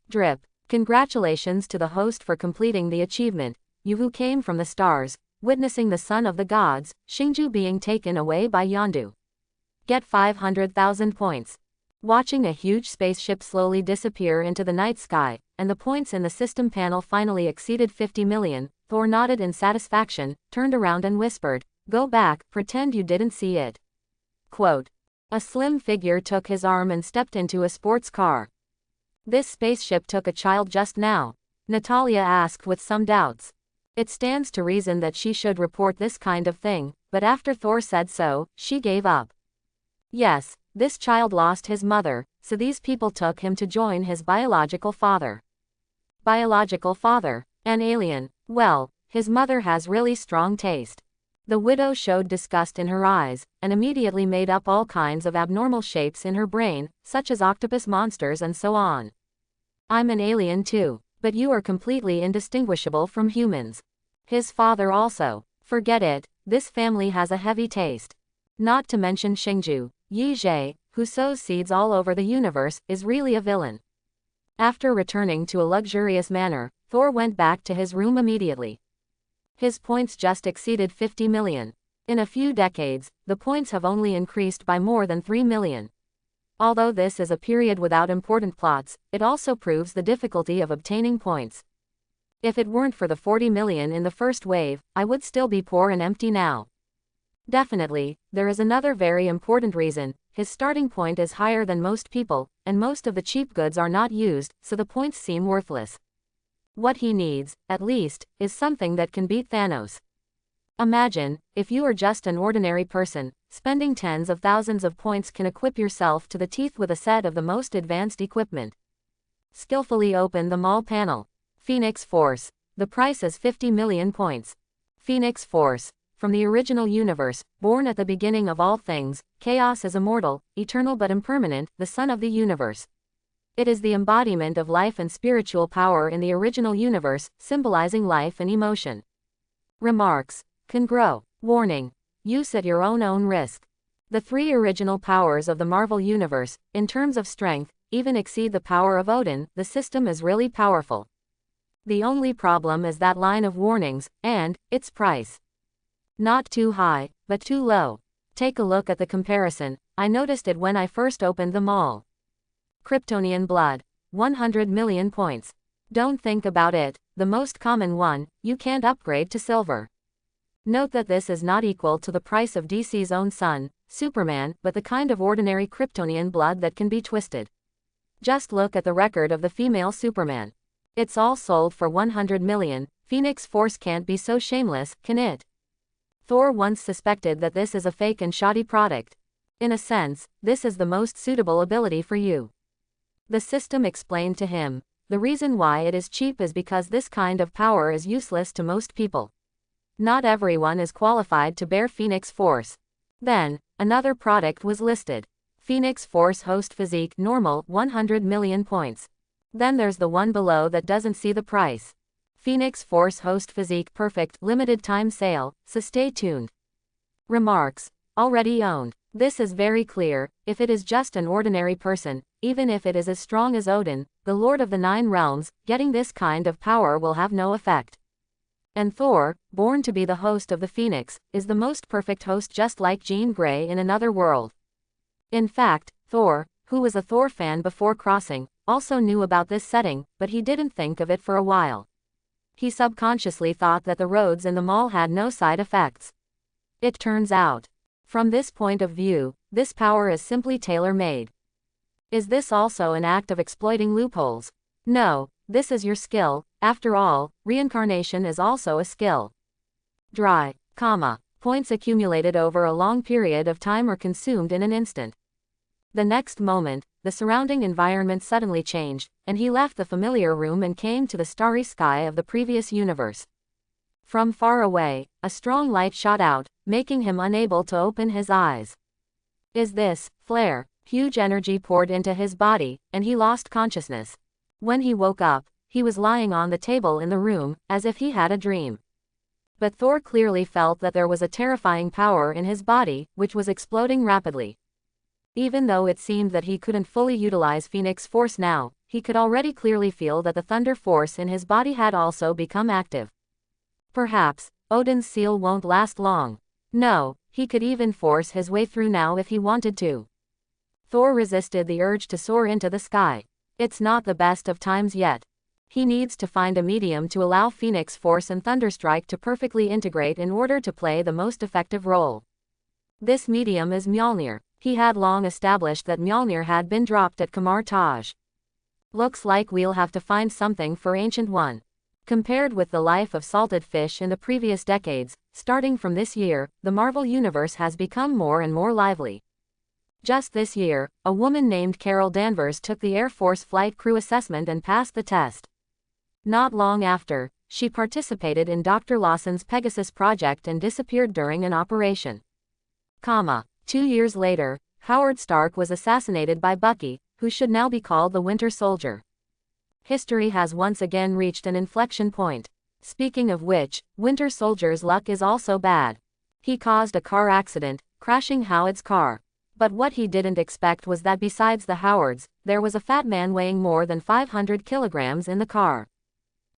Drip. Congratulations to the host for completing the achievement, you who came from the stars, witnessing the son of the gods, Shingju being taken away by Yondu. Get 500,000 points. Watching a huge spaceship slowly disappear into the night sky, and the points in the system panel finally exceeded 50 million, Thor nodded in satisfaction, turned around and whispered, "Go back, pretend you didn't see it." Quote. A slim figure took his arm and stepped into a sports car. This spaceship took a child just now? Natalia asked with some doubts. It stands to reason that she should report this kind of thing, but after Thor said so, she gave up. Yes, this child lost his mother, so these people took him to join his biological father. Biological father? An alien? Well, his mother has really strong taste. The widow showed disgust in her eyes, and immediately made up all kinds of abnormal shapes in her brain, such as octopus monsters and so on. I'm an alien too, but you are completely indistinguishable from humans. His father also. Forget it, this family has a heavy taste. Not to mention Shingju, Yi Jie, who sows seeds all over the universe, is really a villain. After returning to a luxurious manner, Thor went back to his room immediately. His points just exceeded 50 million. In a few decades, the points have only increased by more than 3 million. Although this is a period without important plots, it also proves the difficulty of obtaining points. If it weren't for the 40 million in the first wave, I would still be poor and empty now. Definitely, there is another very important reason. His starting point is higher than most people, and most of the cheap goods are not used, so the points seem worthless. What he needs, at least, is something that can beat Thanos. Imagine, if you are just an ordinary person, spending tens of thousands of points can equip yourself to the teeth with a set of the most advanced equipment. Skillfully open the mall panel. Phoenix Force. The price is 50 million points. Phoenix Force. From the original universe, born at the beginning of all things, Chaos is immortal, eternal but impermanent, the sun of the universe. It is the embodiment of life and spiritual power in the original universe, symbolizing life and emotion. Remarks. Can grow. Warning. Use at your own risk. The three original powers of the Marvel Universe, in terms of strength, even exceed the power of Odin. The system is really powerful. The only problem is that line of warnings, and its price. Not too high, but too low. Take a look at the comparison. I noticed it when I first opened them all. Kryptonian blood. 100 million points. Don't think about it. The most common one, you can't upgrade to silver. Note that this is not equal to the price of DC's own son, Superman, but the kind of ordinary Kryptonian blood that can be twisted. Just look at the record of the female Superman. It's all sold for 100 million. Phoenix Force can't be so shameless, can it? Thor once suspected that this is a fake and shoddy product. In a sense, this is the most suitable ability for you. The system explained to him. The reason why it is cheap is because this kind of power is useless to most people. Not everyone is qualified to bear Phoenix Force. Then, another product was listed. Phoenix Force Host Physique Normal 100 million points. Then there's the one below that doesn't see the price. Phoenix Force Host Physique Perfect Limited Time Sale, so stay tuned. Remarks. Already owned. This is very clear. If it is just an ordinary person, even if it is as strong as Odin, the Lord of the Nine Realms, getting this kind of power will have no effect. And Thor, born to be the host of the Phoenix, is the most perfect host, just like Jean Grey in another world. In fact, Thor, who was a Thor fan before crossing, also knew about this setting, but he didn't think of it for a while. He subconsciously thought that the roads in the mall had no side effects. It turns out, from this point of view, this power is simply tailor-made. Is this also an act of exploiting loopholes? No, this is your skill. After all, reincarnation is also a skill. Dry, points accumulated over a long period of time are consumed in an instant. The next moment, the surrounding environment suddenly changed, and he left the familiar room and came to the starry sky of the previous universe. From far away, a strong light shot out, making him unable to open his eyes. Is this flare? Huge energy poured into his body, and he lost consciousness. When he woke up, he was lying on the table in the room, as if he had a dream. But Thor clearly felt that there was a terrifying power in his body, which was exploding rapidly. Even though it seemed that he couldn't fully utilize Phoenix Force now, he could already clearly feel that the Thunder Force in his body had also become active. Perhaps, Odin's seal won't last long. No, he could even force his way through now if he wanted to. Thor resisted the urge to soar into the sky. It's not the best of times yet. He needs to find a medium to allow Phoenix Force and Thunderstrike to perfectly integrate in order to play the most effective role. This medium is Mjolnir. He had long established that Mjolnir had been dropped at Kamar Taj. Looks like we'll have to find something for Ancient One. Compared with the life of salted fish in the previous decades, starting from this year, the Marvel Universe has become more and more lively. Just this year, a woman named Carol Danvers took the Air Force Flight Crew Assessment and passed the test. Not long after, she participated in Dr. Lawson's Pegasus project and disappeared during an operation. 2 years later, Howard Stark was assassinated by Bucky, who should now be called the Winter Soldier. History has once again reached an inflection point. Speaking of which, Winter Soldier's luck is also bad. He caused a car accident, crashing Howard's car. But what he didn't expect was that besides the Howards, there was a fat man weighing more than 500 kilograms in the car.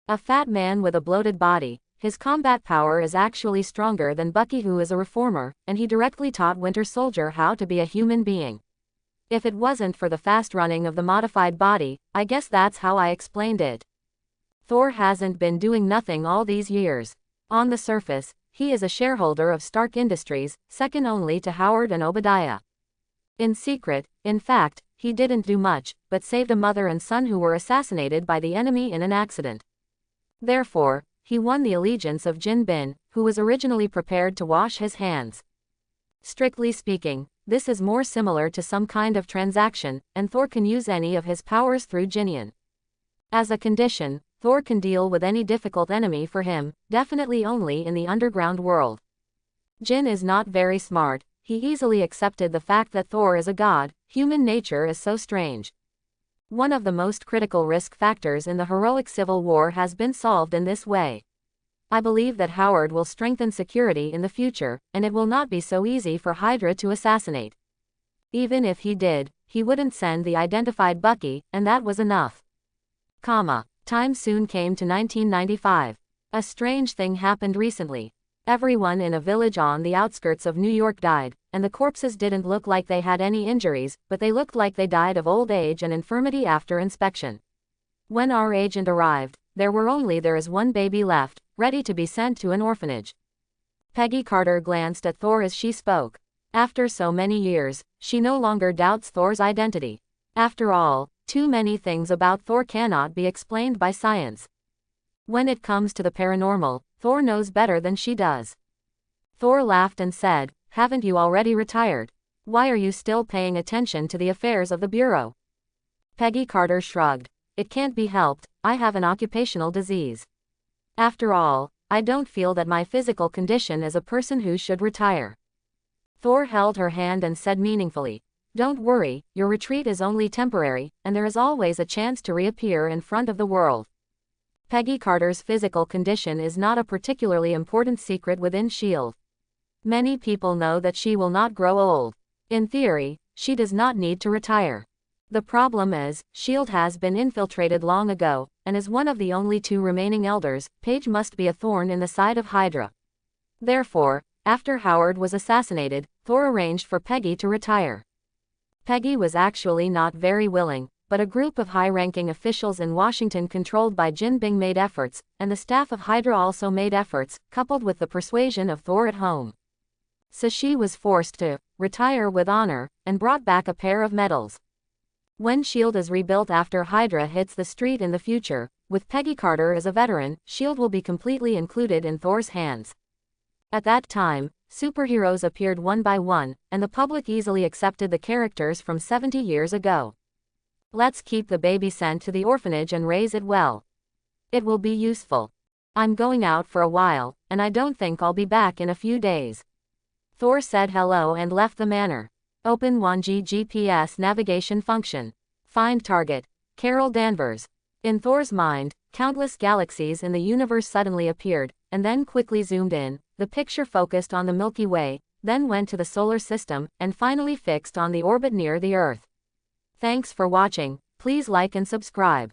A fat man with a bloated body. His combat power is actually stronger than Bucky, who is a reformer, and he directly taught Winter Soldier how to be a human being. If it wasn't for the fast running of the modified body, I guess that's how I explained it. Thor hasn't been doing nothing all these years. On the surface, he is a shareholder of Stark Industries, second only to Howard and Obadiah. In secret, in fact, he didn't do much, but saved a mother and son who were assassinated by the enemy in an accident. Therefore, he won the allegiance of Jin Bin, who was originally prepared to wash his hands. Strictly speaking, this is more similar to some kind of transaction, and Thor can use any of his powers through Jinian. As a condition, Thor can deal with any difficult enemy for him, definitely only in the underground world. Jin is not very smart. He easily accepted the fact that Thor is a god. Human nature is so strange. One of the most critical risk factors in the heroic civil war has been solved in this way. I believe that Howard will strengthen security in the future, and it will not be so easy for Hydra to assassinate. Even if he did, he wouldn't send the identified Bucky, and that was enough. Time soon came to 1995. A strange thing happened recently. Everyone in a village on the outskirts of New York died, and the corpses didn't look like they had any injuries, but they looked like they died of old age and infirmity after inspection. When our agent arrived, there is one baby left, ready to be sent to an orphanage. Peggy Carter glanced at Thor as she spoke. After so many years, she no longer doubts Thor's identity. After all, too many things about Thor cannot be explained by science. When it comes to the paranormal, Thor knows better than she does. Thor laughed and said, "Haven't you already retired? Why are you still paying attention to the affairs of the Bureau?" Peggy Carter shrugged. "It can't be helped, I have an occupational disease. After all, I don't feel that my physical condition is a person who should retire." Thor held her hand and said meaningfully, "Don't worry, your retreat is only temporary, and there is always a chance to reappear in front of the world." Peggy Carter's physical condition is not a particularly important secret within S.H.I.E.L.D. Many people know that she will not grow old. In theory, she does not need to retire. The problem is, S.H.I.E.L.D. has been infiltrated long ago, and as one of the only two remaining elders, Paige must be a thorn in the side of Hydra. Therefore, after Howard was assassinated, Thor arranged for Peggy to retire. Peggy was actually not very willing, but a group of high-ranking officials in Washington controlled by Jin Bing made efforts, and the staff of Hydra also made efforts, coupled with the persuasion of Thor at home. So she was forced to retire with honor, and brought back a pair of medals. When S.H.I.E.L.D. is rebuilt after Hydra hits the street in the future, with Peggy Carter as a veteran, S.H.I.E.L.D. will be completely included in Thor's hands. At that time, superheroes appeared one by one, and the public easily accepted the characters from 70 years ago. Let's keep the baby sent to the orphanage and raise it well. It will be useful. I'm going out for a while, and I don't think I'll be back in a few days. Thor said hello and left the manor. Open 1G GPS navigation function. Find target. Carol Danvers. In Thor's mind, countless galaxies in the universe suddenly appeared, and then quickly zoomed in. The picture focused on the Milky Way, then went to the solar system, and finally fixed on the orbit near the Earth. Thanks for watching. Please like and subscribe.